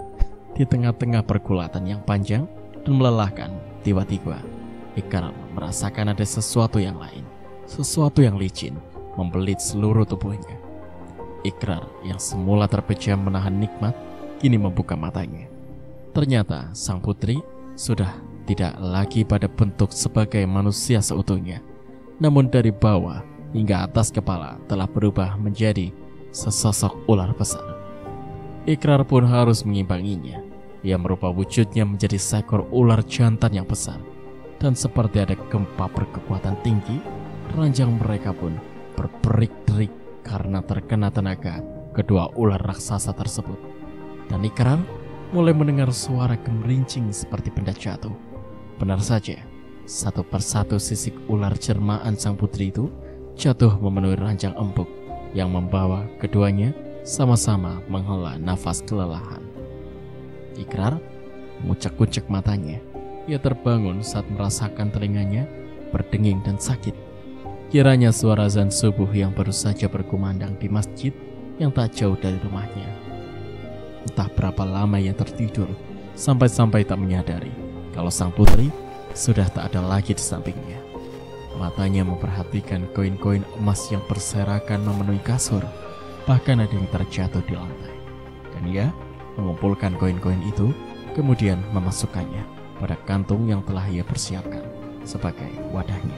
Di tengah-tengah pergulatan yang panjang dan melelahkan, tiba-tiba Ikrar merasakan ada sesuatu yang lain, sesuatu yang licin membelit seluruh tubuhnya. Ikrar yang semula terpejam menahan nikmat kini membuka matanya. Ternyata sang putri sudah tidak lagi pada bentuk sebagai manusia seutuhnya, namun dari bawah hingga atas kepala telah berubah menjadi sesosok ular besar. Ikrar pun harus mengimbanginya. Ia merubah wujudnya menjadi seekor ular jantan yang besar, dan seperti ada gempa berkekuatan tinggi, ranjang mereka pun berberik-derik karena terkena tenaga kedua ular raksasa tersebut. Dan Ikrar mulai mendengar suara gemerincing seperti benda jatuh. Benar saja, satu persatu sisik ular jelmaan sang putri itu jatuh memenuhi ranjang empuk yang membawa keduanya sama-sama menghela nafas kelelahan. Ikrar mengucek-ucek matanya. Ia terbangun saat merasakan telinganya berdenging dan sakit. Kiranya suara azan subuh yang baru saja berkumandang di masjid yang tak jauh dari rumahnya. Entah berapa lama ia tertidur, sampai-sampai tak menyadari kalau sang putri sudah tak ada lagi di sampingnya. Matanya memperhatikan koin-koin emas yang berserakan memenuhi kasur. Bahkan ada yang terjatuh di lantai. Dan ia mengumpulkan koin-koin itu, kemudian memasukkannya pada kantung yang telah ia persiapkan sebagai wadahnya.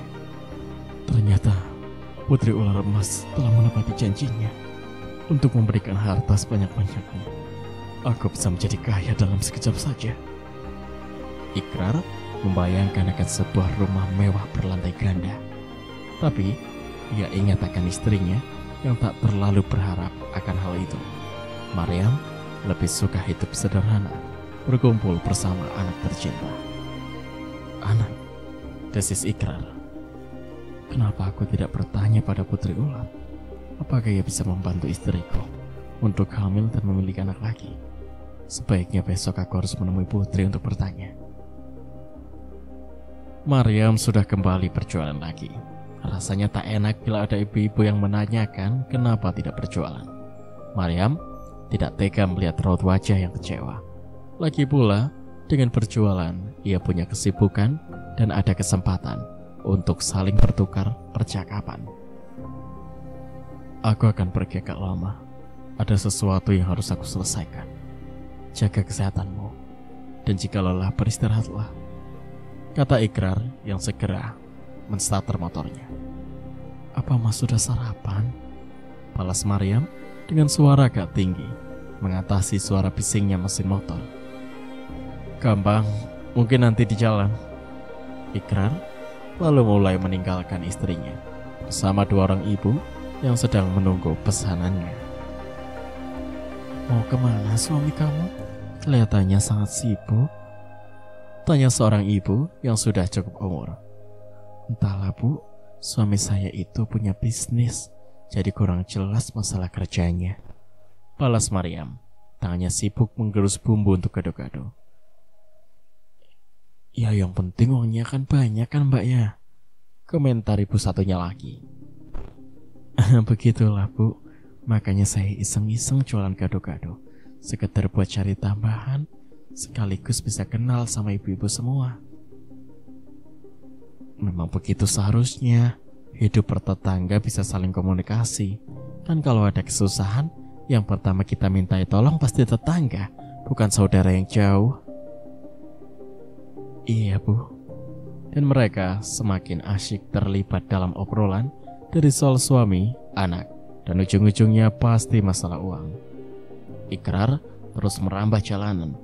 Ternyata Putri Ular Emas telah menepati janjinya untuk memberikan harta sebanyak-banyaknya. Aku bisa menjadi kaya dalam sekejap saja. Ikrar membayangkan akan sebuah rumah mewah berlantai ganda. Tapi ia ingat akan istrinya yang tak terlalu berharap akan hal itu. Maryam lebih suka hidup sederhana, berkumpul bersama anak tercinta. "Anak," desis Ikrar. "Kenapa aku tidak bertanya pada Putri Ular? Apakah ia bisa membantu istriku untuk hamil dan memiliki anak lagi? Sebaiknya besok aku harus menemui Putri untuk bertanya." Maryam sudah kembali berjualan lagi. Rasanya tak enak bila ada ibu-ibu yang menanyakan kenapa tidak berjualan. Maryam tidak tega melihat raut wajah yang kecewa. Lagi pula, dengan berjualan, ia punya kesibukan dan ada kesempatan untuk saling bertukar percakapan. "Aku akan pergi agak lama. Ada sesuatu yang harus aku selesaikan. Jaga kesehatanmu, dan jika lelah beristirahatlah," kata Ikrar yang segera menstarter motornya. "Apa Mas sudah sarapan?" balas Maryam dengan suara agak tinggi, mengatasi suara bisingnya mesin motor. "Gampang, mungkin nanti di jalan." Ikrar lalu mulai meninggalkan istrinya bersama dua orang ibu yang sedang menunggu pesanannya. "Mau kemana suami kamu? Kelihatannya sangat sibuk," tanya seorang ibu yang sudah cukup umur. "Entahlah Bu, suami saya itu punya bisnis, jadi kurang jelas masalah kerjanya," balas Maryam. Tangannya sibuk menggerus bumbu untuk gado-gado. "Ya yang penting uangnya kan banyak kan Mbak ya," komentar ibu satunya lagi. "Begitulah Bu, makanya saya iseng-iseng jualan gado-gado, sekedar buat cari tambahan, sekaligus bisa kenal sama ibu-ibu semua." "Memang begitu seharusnya. Hidup bertetangga bisa saling komunikasi. Kan kalau ada kesusahan, yang pertama kita mintai tolong pasti tetangga, bukan saudara yang jauh." "Iya Bu." Dan mereka semakin asyik terlibat dalam obrolan dari soal suami, anak, dan ujung-ujungnya pasti masalah uang. Ikrar terus merambah jalanan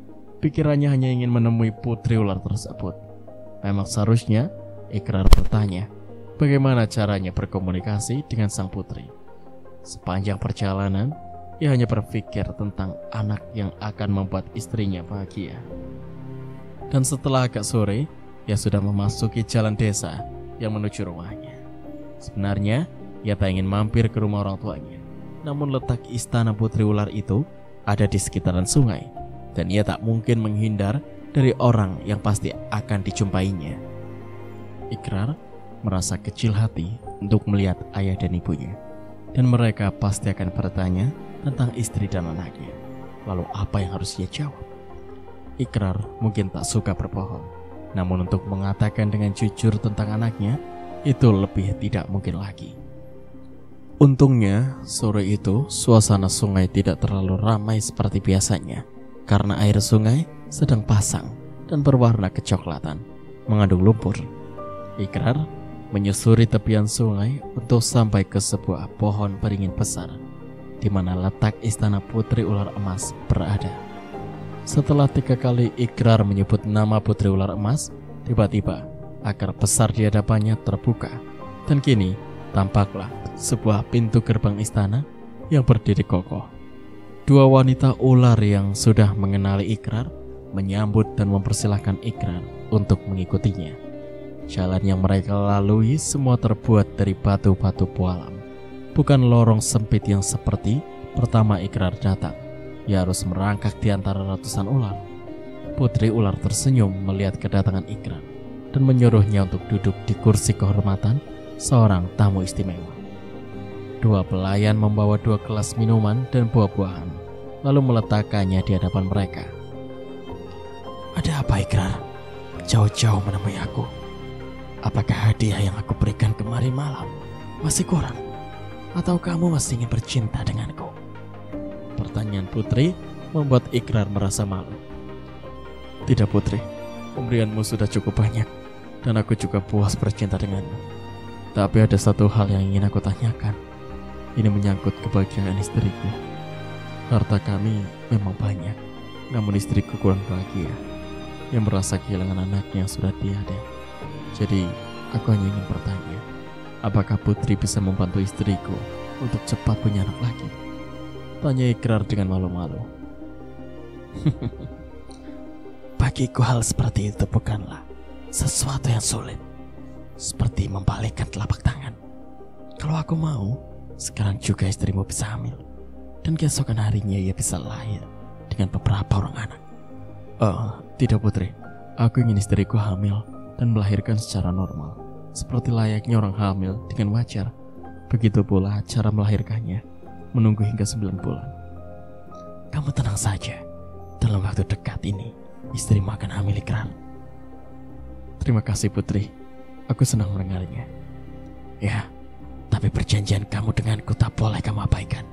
Pikirannya hanya ingin menemui putri ular tersebut. Memang seharusnya Ikrar bertanya bagaimana caranya berkomunikasi dengan sang putri. Sepanjang perjalanan, ia hanya berpikir tentang anak yang akan membuat istrinya bahagia. Dan setelah agak sore, ia sudah memasuki jalan desa yang menuju rumahnya. Sebenarnya, ia tak ingin mampir ke rumah orang tuanya. Namun letak istana putri ular itu ada di sekitaran sungai, dan ia tak mungkin menghindar dari orang yang pasti akan dijumpainya. Ikrar merasa kecil hati untuk melihat ayah dan ibunya, dan mereka pasti akan bertanya tentang istri dan anaknya. Lalu apa yang harus ia jawab? Ikrar mungkin tak suka berbohong, namun untuk mengatakan dengan jujur tentang anaknya, itu lebih tidak mungkin lagi. Untungnya, sore itu suasana sungai tidak terlalu ramai seperti biasanya, karena air sungai sedang pasang dan berwarna kecoklatan, mengandung lumpur. Ikrar menyusuri tepian sungai untuk sampai ke sebuah pohon beringin besar, di mana letak istana putri ular emas berada. Setelah 3 kali Ikrar menyebut nama putri ular emas, tiba-tiba akar besar di hadapannya terbuka, dan kini tampaklah sebuah pintu gerbang istana yang berdiri kokoh. 2 wanita ular yang sudah mengenali Ikrar menyambut dan mempersilahkan Ikrar untuk mengikutinya. Jalan yang mereka lalui semua terbuat dari batu-batu pualam, bukan lorong sempit yang seperti pertama Ikrar datang. Ia harus merangkak di antara ratusan ular. Putri ular tersenyum melihat kedatangan Ikrar dan menyuruhnya untuk duduk di kursi kehormatan seorang tamu istimewa. 2 pelayan membawa 2 gelas minuman dan buah-buahan, lalu meletakkannya di hadapan mereka. "Ada apa, Ikrar? Jauh-jauh menemui aku. Apakah hadiah yang aku berikan kemarin malam masih kurang? Atau kamu masih ingin bercinta denganku?" Pertanyaan putri membuat Ikrar merasa malu. "Tidak, Putri. Pemberianmu sudah cukup banyak, dan aku juga puas bercinta denganmu. Tapi ada satu hal yang ingin aku tanyakan. Ini menyangkut kebahagiaan istriku. Harta kami memang banyak, namun istriku kurang bahagia, yang merasa kehilangan anaknya yang sudah tiada. Jadi, aku hanya ingin bertanya, apakah Putri bisa membantu istriku untuk cepat punya anak lagi?" Tanya Ikrar dengan malu-malu. "Bagiku hal seperti itu bukanlah sesuatu yang sulit, seperti membalikkan telapak tangan. Kalau aku mau, sekarang juga istrimu bisa hamil, dan keesokan harinya ia bisa lahir dengan beberapa orang anak." "Oh, tidak, Putri. Aku ingin istriku hamil dan melahirkan secara normal, seperti layaknya orang hamil dengan wajar. Begitu pula cara melahirkannya, menunggu hingga 9 bulan. Kamu tenang saja, dalam waktu dekat ini istrimu akan hamil, Ikrar." "Terima kasih, Putri. Aku senang mendengarnya." "Ya, tapi perjanjian kamu denganku tak boleh kamu abaikan."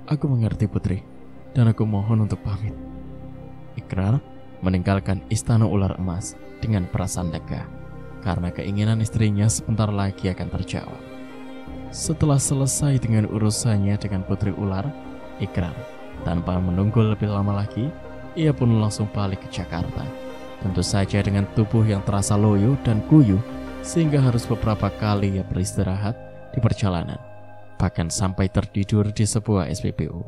"Aku mengerti, Putri, dan aku mohon untuk pamit." Ikrar meninggalkan istana ular emas dengan perasaan lega, karena keinginan istrinya sebentar lagi akan terjawab. Setelah selesai dengan urusannya dengan putri ular, Ikrar tanpa menunggu lebih lama lagi, ia pun langsung balik ke Jakarta. Tentu saja dengan tubuh yang terasa loyo dan kuyuh, sehingga harus beberapa kali ia beristirahat di perjalanan, bahkan sampai tertidur di sebuah SPBU.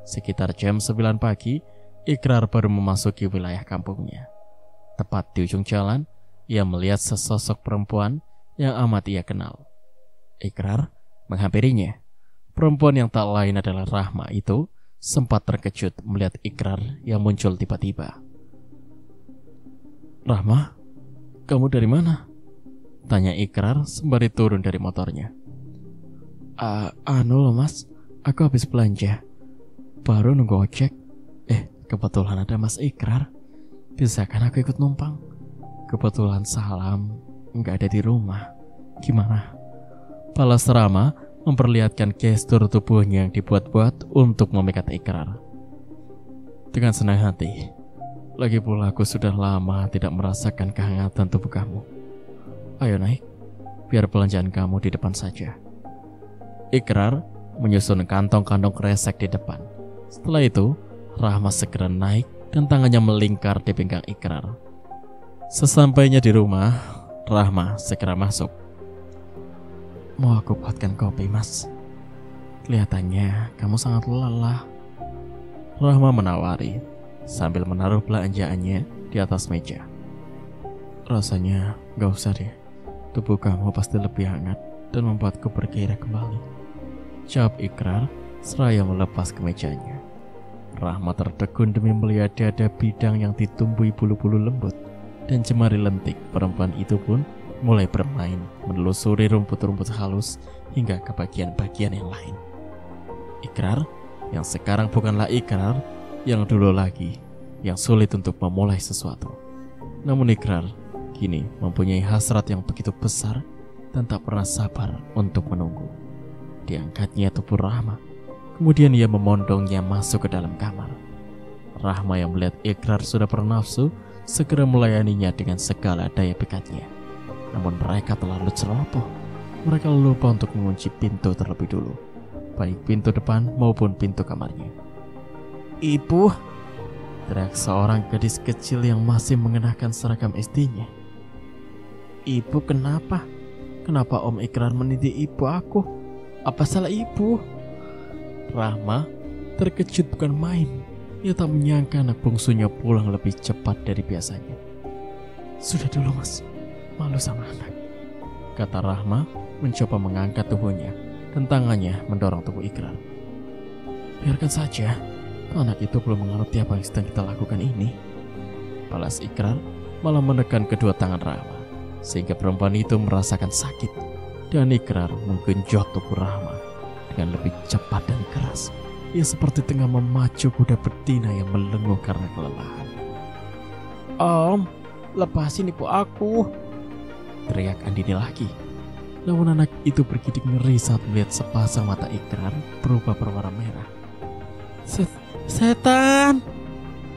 Sekitar jam 9 pagi, Ikrar baru memasuki wilayah kampungnya. Tepat di ujung jalan, ia melihat sesosok perempuan yang amat ia kenal. Ikrar menghampirinya. Perempuan yang tak lain adalah Rahma itu sempat terkejut melihat Ikrar yang muncul tiba-tiba. "Rahma, kamu dari mana?" tanya Ikrar sembari turun dari motornya. Anu loh mas, aku habis belanja, baru nunggu ojek. Kebetulan ada Mas Ikrar, bisa kan aku ikut numpang? Kebetulan Salam nggak ada di rumah. Gimana?" Balas Rahma memperlihatkan gestur tubuhnya yang dibuat-buat untuk memikat Ikrar. "Dengan senang hati. Lagi pula aku sudah lama tidak merasakan kehangatan tubuh kamu. Ayo naik, biar belanjaan kamu di depan saja." Ikrar menyusun kantong-kantong kresek di depan. Setelah itu, Rahma segera naik dan tangannya melingkar di pinggang Ikrar. Sesampainya di rumah, Rahma segera masuk. "Mau aku buatkan kopi, Mas? Kelihatannya kamu sangat lelah." Rahma menawari sambil menaruh belanjaannya di atas meja. "Rasanya gak usah deh. Tubuh kamu pasti lebih hangat dan membuatku bergairah kembali," jawab Ikrar seraya melepas kemejanya. Rahma tertegun demi melihat dada bidang yang ditumbuhi bulu-bulu lembut dan jemari lentik perempuan itu pun mulai bermain menelusuri rumput-rumput halus hingga ke bagian-bagian yang lain. Ikrar yang sekarang bukanlah Ikrar yang dulu lagi, yang sulit untuk memulai sesuatu. Namun Ikrar kini mempunyai hasrat yang begitu besar dan tak pernah sabar untuk menunggu. Diangkatnya tubuh Rahma, kemudian ia memondongnya masuk ke dalam kamar. Rahma yang melihat Ikrar sudah bernafsu segera melayaninya dengan segala daya pikatnya. Namun mereka terlalu ceroboh. Mereka lupa untuk mengunci pintu terlebih dulu, baik pintu depan maupun pintu kamarnya. "Ibu!" teriak seorang gadis kecil yang masih mengenakan seragam SD-nya. "Ibu kenapa? Kenapa Om Ikrar mendidik ibu aku? Apa salah ibu?" Rahma terkejut bukan main. Ia tak menyangka anak bungsunya pulang lebih cepat dari biasanya. "Sudah dulu, Mas, malu sama anak," kata Rahma mencoba mengangkat tubuhnya dan tangannya mendorong tubuh Ikrar. "Biarkan saja, anak itu belum mengerti apa yang sedang kita lakukan ini," balas Ikrar malah menekan kedua tangan Rahma sehingga perempuan itu merasakan sakit, dan Ikrar menggenjot tubuh Rahma dengan lebih cepat dan keras. Ia seperti tengah memacu kuda betina yang melenguh karena kelelahan. "Om, lepasin ibu aku!" teriak Andini lagi. Namun anak itu bergidik ngeri saat melihat sepasang mata Ikrar berubah berwarna merah. Setan!"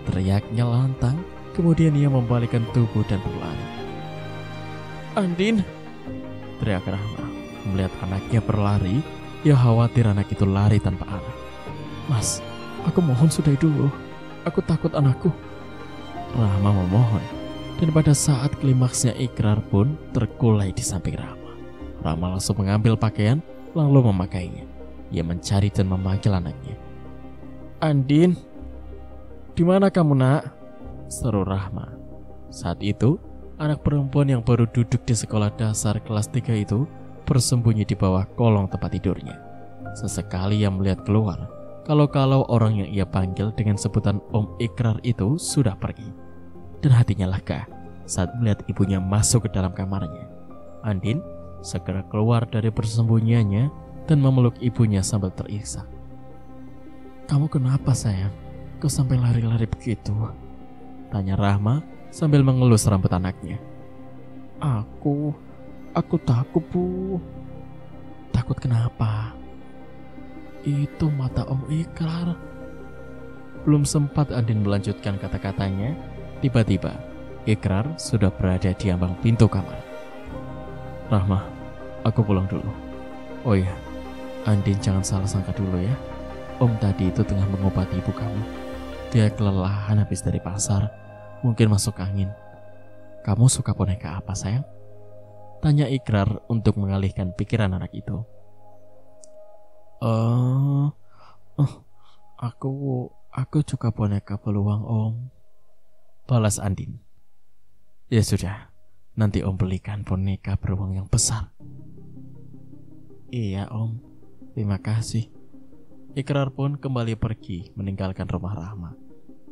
teriaknya lantang. Kemudian ia membalikkan tubuh dan berlari. "Andin!" teriak Rahma. Melihat anaknya berlari, ia khawatir anak itu lari tanpa arah. "Mas, aku mohon sudahi dulu. Aku takut anakku." Rahma memohon, dan pada saat klimaksnya Ikrar pun terkulai di samping Rahma. Rahma langsung mengambil pakaian lalu memakainya. Ia mencari dan memanggil anaknya. "Andin, di mana kamu, Nak?" seru Rahma. Saat itu, anak perempuan yang baru duduk di sekolah dasar kelas 3 itu bersembunyi di bawah kolong tempat tidurnya. Sesekali ia melihat keluar, kalau orang yang ia panggil dengan sebutan Om Ikrar itu sudah pergi. Dan hatinya lega saat melihat ibunya masuk ke dalam kamarnya. Andin segera keluar dari persembunyiannya dan memeluk ibunya sambil terisak. "Kamu kenapa, sayang? Kau sampai lari-lari begitu?" tanya Rahma sambil mengelus rambut anaknya. Aku takut, Bu." "Takut kenapa?" "Itu mata Om Ikrar." Belum sempat Andin melanjutkan kata-katanya, tiba-tiba Ikrar sudah berada di ambang pintu kamar. "Rahma, aku pulang dulu. Oh iya, Andin jangan salah sangka dulu ya. Om tadi itu tengah mengobati ibu kamu. Dia kelelahan habis dari pasar, mungkin masuk angin. Kamu suka boneka apa, sayang?" tanya Ikrar untuk mengalihkan pikiran anak itu. Aku suka boneka beruang, Om," balas Andin. "Ya sudah, nanti Om belikan boneka beruang yang besar." "Iya, Om. Terima kasih." Ikrar pun kembali pergi meninggalkan rumah Rahma.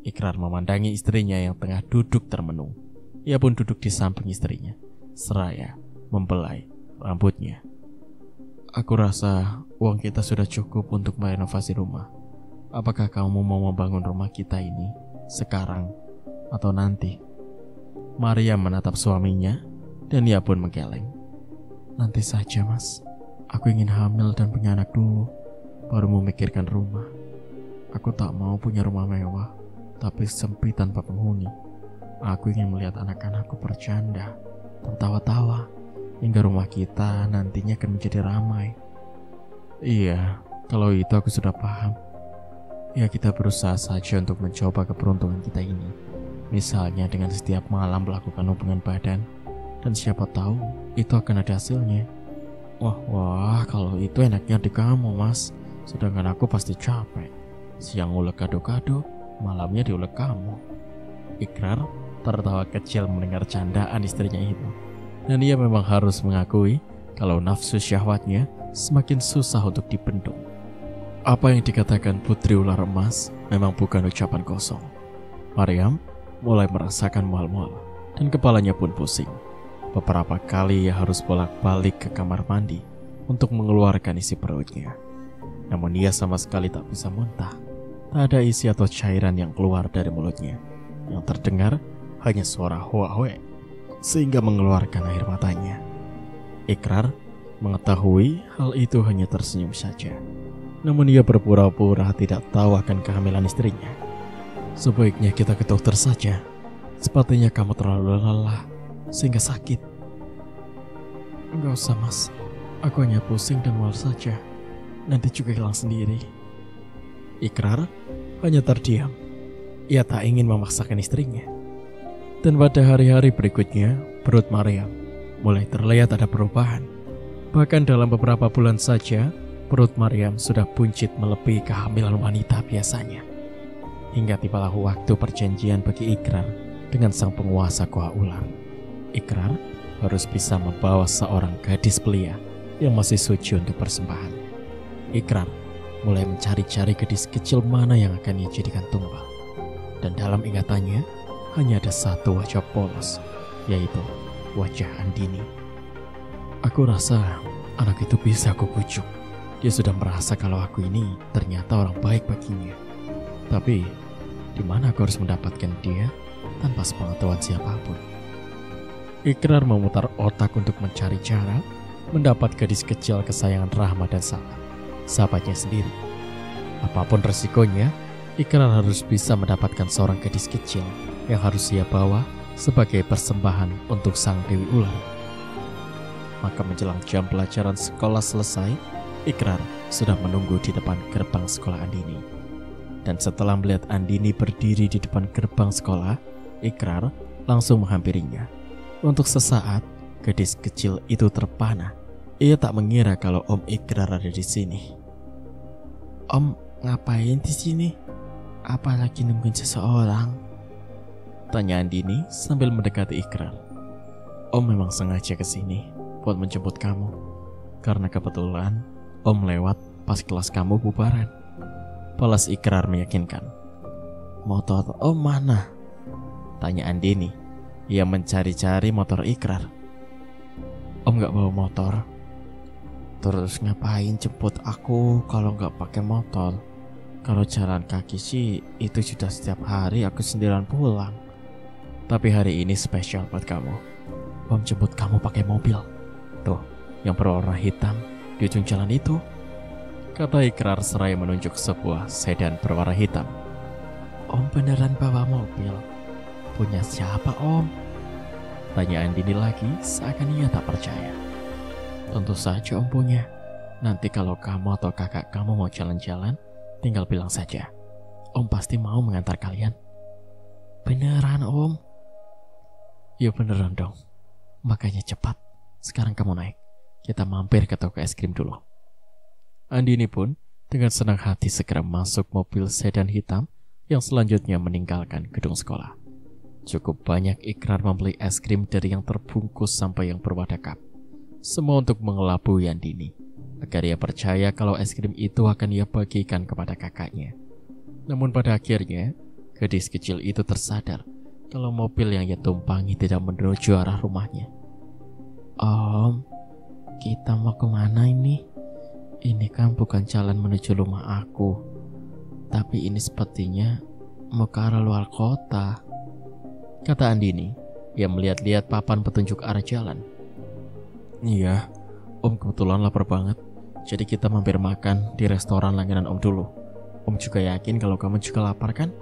Ikrar memandangi istrinya yang tengah duduk termenung. Ia pun duduk di samping istrinya, seraya membelai rambutnya. "Aku rasa uang kita sudah cukup untuk merenovasi rumah. Apakah kamu mau membangun rumah kita ini sekarang atau nanti?" Maria menatap suaminya dan ia pun menggeleng. "Nanti saja, Mas. Aku ingin hamil dan punya anak dulu, baru memikirkan rumah. Aku tak mau punya rumah mewah, tapi sempit tanpa penghuni. Aku ingin melihat anak-anakku bercanda, tertawa-tawa, hingga rumah kita nantinya akan menjadi ramai." "Iya, kalau itu aku sudah paham. Ya kita berusaha saja untuk mencoba keberuntungan kita ini. Misalnya dengan setiap malam melakukan hubungan badan. Dan siapa tahu itu akan ada hasilnya. Wah, kalau itu enaknya di kamu, Mas. Sedangkan aku pasti capek. Siang ulek kado-kado, malamnya diulek kamu. Ikrar tertawa kecil mendengar candaan istrinya itu. Dan ia memang harus mengakui kalau nafsu syahwatnya semakin susah untuk dibendung. Apa yang dikatakan putri ular emas memang bukan ucapan kosong. Maryam mulai merasakan mual-mual dan kepalanya pun pusing. Beberapa kali ia harus bolak-balik ke kamar mandi untuk mengeluarkan isi perutnya. Namun ia sama sekali tak bisa muntah. Tak ada isi atau cairan yang keluar dari mulutnya. Yang terdengar hanya suara hoa-hoe, sehingga mengeluarkan air matanya. Ikrar mengetahui hal itu hanya tersenyum saja. Namun ia berpura-pura tidak tahu akan kehamilan istrinya. Sebaiknya kita ke dokter saja. Sepertinya kamu terlalu lelah sehingga sakit. Enggak usah, Mas. Aku hanya pusing dan mual saja. Nanti juga hilang sendiri. Ikrar hanya terdiam. Ia tak ingin memaksakan istrinya. Dan pada hari-hari berikutnya, perut Maryam mulai terlihat ada perubahan. Bahkan dalam beberapa bulan saja, perut Maryam sudah buncit melebihi kehamilan wanita biasanya. Hingga tibalah waktu perjanjian bagi Ikrar dengan sang penguasa Goa Ular. Ikrar harus bisa membawa seorang gadis belia yang masih suci untuk persembahan. Ikrar mulai mencari-cari gadis kecil mana yang akan ia jadikan tumbal. Dan dalam ingatannya hanya ada satu wajah polos, yaitu wajah Andini. Aku rasa anak itu bisa aku bujuk. Dia sudah merasa kalau aku ini ternyata orang baik baginya. Tapi di mana aku harus mendapatkan dia tanpa sepengetahuan siapapun? Ikrar memutar otak untuk mencari cara mendapat gadis kecil kesayangan Rahma dan sahabatnya sendiri. Apapun resikonya, Ikrar harus bisa mendapatkan seorang gadis kecil yang harus ia bawa sebagai persembahan untuk sang Dewi Ular. Maka menjelang jam pelajaran sekolah selesai, Ikrar sudah menunggu di depan gerbang sekolah Andini. Dan setelah melihat Andini berdiri di depan gerbang sekolah, Ikrar langsung menghampirinya. Untuk sesaat, gadis kecil itu terpana. Ia tak mengira kalau Om Ikrar ada di sini. Om, ngapain di sini? Apalagi nungguin seseorang? Tanya Andini sambil mendekati Ikrar. Om memang sengaja ke sini buat menjemput kamu. Karena kebetulan Om lewat pas kelas kamu bubaran. Balas Ikrar meyakinkan. Motor Om mana? Tanya Andini. Ia mencari-cari motor Ikrar. Om gak bawa motor. Terus ngapain jemput aku kalau gak pakai motor? Kalau jalan kaki sih itu sudah setiap hari aku sendirian pulang. Tapi hari ini spesial buat kamu. Om jemput kamu pakai mobil. Tuh, yang berwarna hitam di ujung jalan itu. Kata Ikrar seraya menunjuk sebuah sedan berwarna hitam. Om beneran bawa mobil? Punya siapa, Om? Tanya Andini lagi seakan ia tak percaya. Tentu saja Om punya. Nanti kalau kamu atau kakak kamu mau jalan-jalan, tinggal bilang saja. Om pasti mau mengantar kalian. Beneran, Om? Ya beneran dong. Makanya cepat. Sekarang kamu naik. Kita mampir ke toko es krim dulu. Andini pun dengan senang hati segera masuk mobil sedan hitam yang selanjutnya meninggalkan gedung sekolah. Cukup banyak Ikrar membeli es krim dari yang terbungkus sampai yang berwadah cup. Semua untuk mengelabui Andini, agar ia percaya kalau es krim itu akan ia bagikan kepada kakaknya. Namun pada akhirnya, gadis kecil itu tersadar kalau mobil yang ia tumpangi tidak menuju arah rumahnya. Om, kita mau kemana ini? Ini kan bukan jalan menuju rumah aku. Tapi ini sepertinya mau ke arah luar kota. Kata Andini, ia melihat-lihat papan petunjuk arah jalan. Iya, Om kebetulan lapar banget. Jadi kita mampir makan di restoran langganan Om dulu. Om juga yakin kalau kamu juga lapar kan?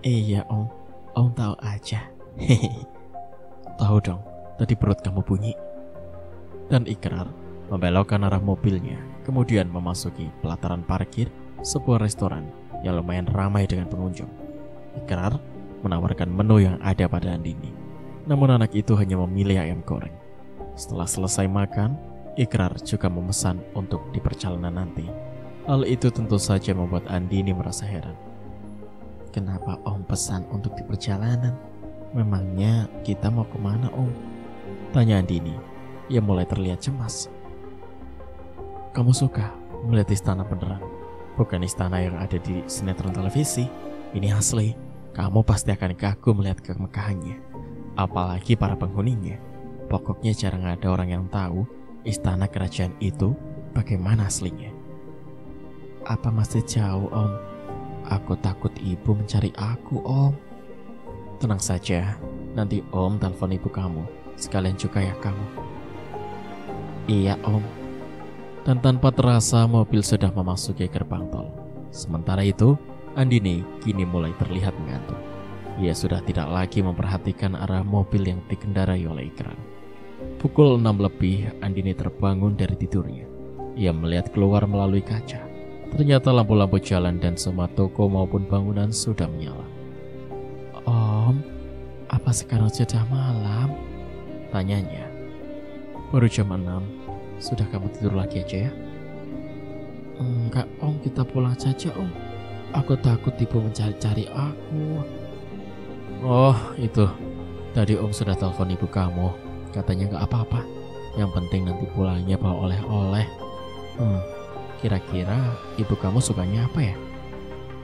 Iya Om, Om tahu aja. Hehehe. Tahu dong, tadi perut kamu bunyi. Dan Ikrar membelokkan arah mobilnya, kemudian memasuki pelataran parkir sebuah restoran yang lumayan ramai dengan pengunjung. Ikrar menawarkan menu yang ada pada Andini. Namun anak itu hanya memilih ayam goreng. Setelah selesai makan, Ikrar juga memesan untuk di perjalanan nanti. Hal itu tentu saja membuat Andini merasa heran. Kenapa Om pesan untuk di perjalanan? Memangnya kita mau kemana Om? Tanya Andini. Ia mulai terlihat cemas. Kamu suka melihat istana beneran? Bukan istana yang ada di sinetron televisi. Ini asli. Kamu pasti akan kagum melihat kemegahannya. Apalagi para penghuninya. Pokoknya jarang ada orang yang tahu istana kerajaan itu bagaimana aslinya. Apa masih jauh Om? Aku takut ibu mencari aku Om. Tenang saja, nanti Om telepon ibu kamu. Sekalian juga ya kamu. Iya Om. Dan tanpa terasa mobil sudah memasuki gerbang tol. Sementara itu, Andini kini mulai terlihat mengantuk. Ia sudah tidak lagi memperhatikan arah mobil yang dikendarai oleh Ikrar. Pukul 6 lebih, Andini terbangun dari tidurnya. Ia melihat keluar melalui kaca. Ternyata lampu-lampu jalan dan semua toko maupun bangunan sudah menyala. Om, apa sekarang sudah malam? Tanyanya. Baru jam 6. Sudah kamu tidur lagi aja ya? Enggak Om, kita pulang saja Om. Aku takut ibu mencari-cari aku. Oh itu, tadi Om sudah telepon ibu kamu. Katanya gak apa-apa. Yang penting nanti pulangnya bawa oleh-oleh. Kira-kira ibu kamu sukanya apa ya?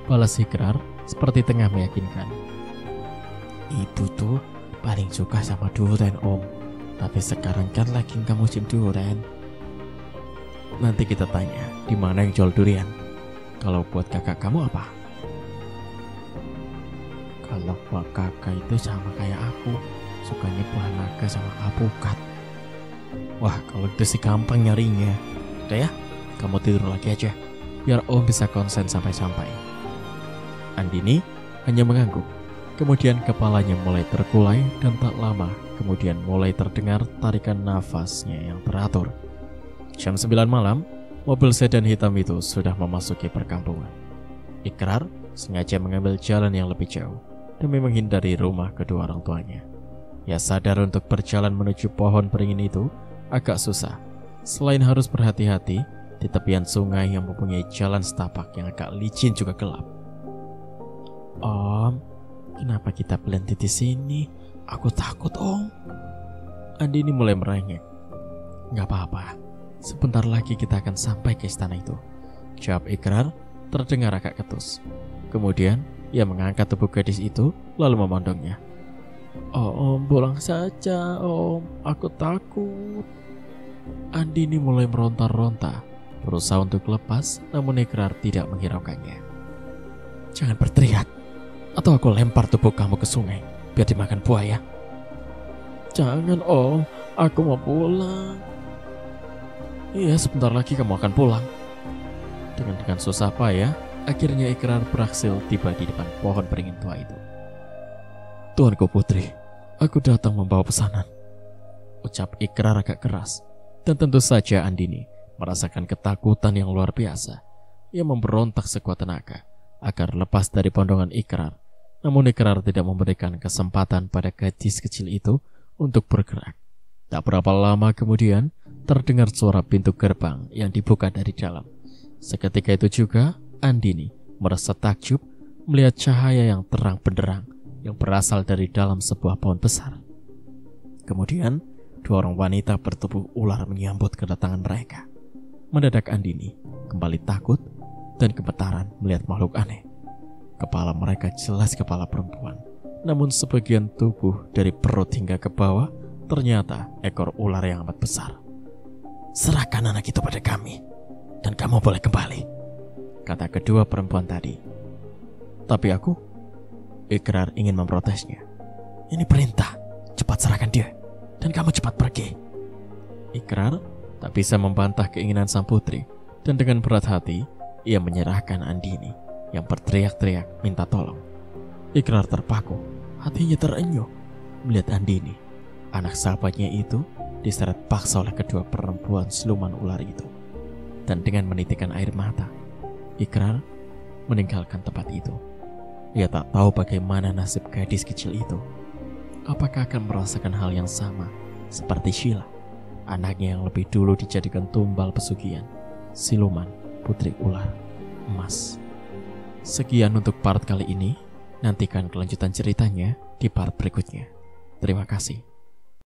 Balas Ikrar seperti tengah meyakinkan. Ibu tuh paling suka sama durian Om. Tapi sekarang kan lagi gak musim durian. Nanti kita tanya di mana yang jual durian. Kalau buat kakak kamu apa? Kalau buat kakak itu sama kayak aku, sukanya buah naga sama apukat. Wah, kalau itu sih gampang nyarinya. Udah ya, kamu tidur lagi aja, biar Om bisa konsen sampai-sampai. Andini hanya mengangguk. Kemudian kepalanya mulai terkulai dan tak lama kemudian mulai terdengar tarikan nafasnya yang teratur. Jam 9 malam, mobil sedan hitam itu sudah memasuki perkampungan. Ikrar sengaja mengambil jalan yang lebih jauh demi menghindari rumah kedua orang tuanya. Ia sadar untuk berjalan menuju pohon beringin itu agak susah. Selain harus berhati-hati di tepian sungai yang mempunyai jalan setapak yang agak licin juga gelap. Om, kenapa kita berhenti di sini? Aku takut Om. Andini mulai merengek. Gak apa-apa. Sebentar lagi kita akan sampai ke istana itu, jawab Ikrar terdengar agak ketus. Kemudian ia mengangkat tubuh gadis itu lalu memandangnya. Om, pulang saja Om, aku takut. Andini mulai meronta-ronta, berusaha untuk lepas, namun Ikrar tidak menghiraukannya. Jangan berteriak, atau aku lempar tubuh kamu ke sungai, biar dimakan buaya. Jangan Om, aku mau pulang. Iya, sebentar lagi kamu akan pulang. Dengan susah payah, akhirnya Ikrar berhasil tiba di depan pohon beringin tua itu. Tuanku putri, aku datang membawa pesanan, ucap Ikrar agak keras. Dan tentu saja Andini merasakan ketakutan yang luar biasa. Ia memberontak sekuat tenaga agar lepas dari pondongan Ikrar. Namun Ikrar tidak memberikan kesempatan pada gadis kecil itu untuk bergerak. Tak berapa lama kemudian, terdengar suara pintu gerbang yang dibuka dari dalam. Seketika itu juga, Andini merasa takjub melihat cahaya yang terang benderang yang berasal dari dalam sebuah pohon besar. Kemudian, dua orang wanita bertubuh ular menyambut kedatangan mereka. Mendadak Andini kembali takut dan gemetaran melihat makhluk aneh. Kepala mereka jelas kepala perempuan, namun sebagian tubuh dari perut hingga ke bawah ternyata ekor ular yang amat besar. Serahkan anak itu pada kami, dan kamu boleh kembali, kata kedua perempuan tadi. Tapi aku, Ikrar ingin memprotesnya. Ini perintah, cepat serahkan dia, dan kamu cepat pergi. Ikrar tak bisa membantah keinginan sang putri, dan dengan berat hati, ia menyerahkan Andini yang berteriak-teriak minta tolong. Ikrar terpaku, hatinya terenyuh melihat Andini, anak sahabatnya itu, diseret paksa oleh kedua perempuan siluman ular itu. Dan dengan menitikkan air mata, Ikrar meninggalkan tempat itu. Ia tak tahu bagaimana nasib gadis kecil itu. Apakah akan merasakan hal yang sama seperti Sheila, anaknya yang lebih dulu dijadikan tumbal pesugihan, siluman putri ular emas. Sekian untuk part kali ini. Nantikan kelanjutan ceritanya di part berikutnya. Terima kasih.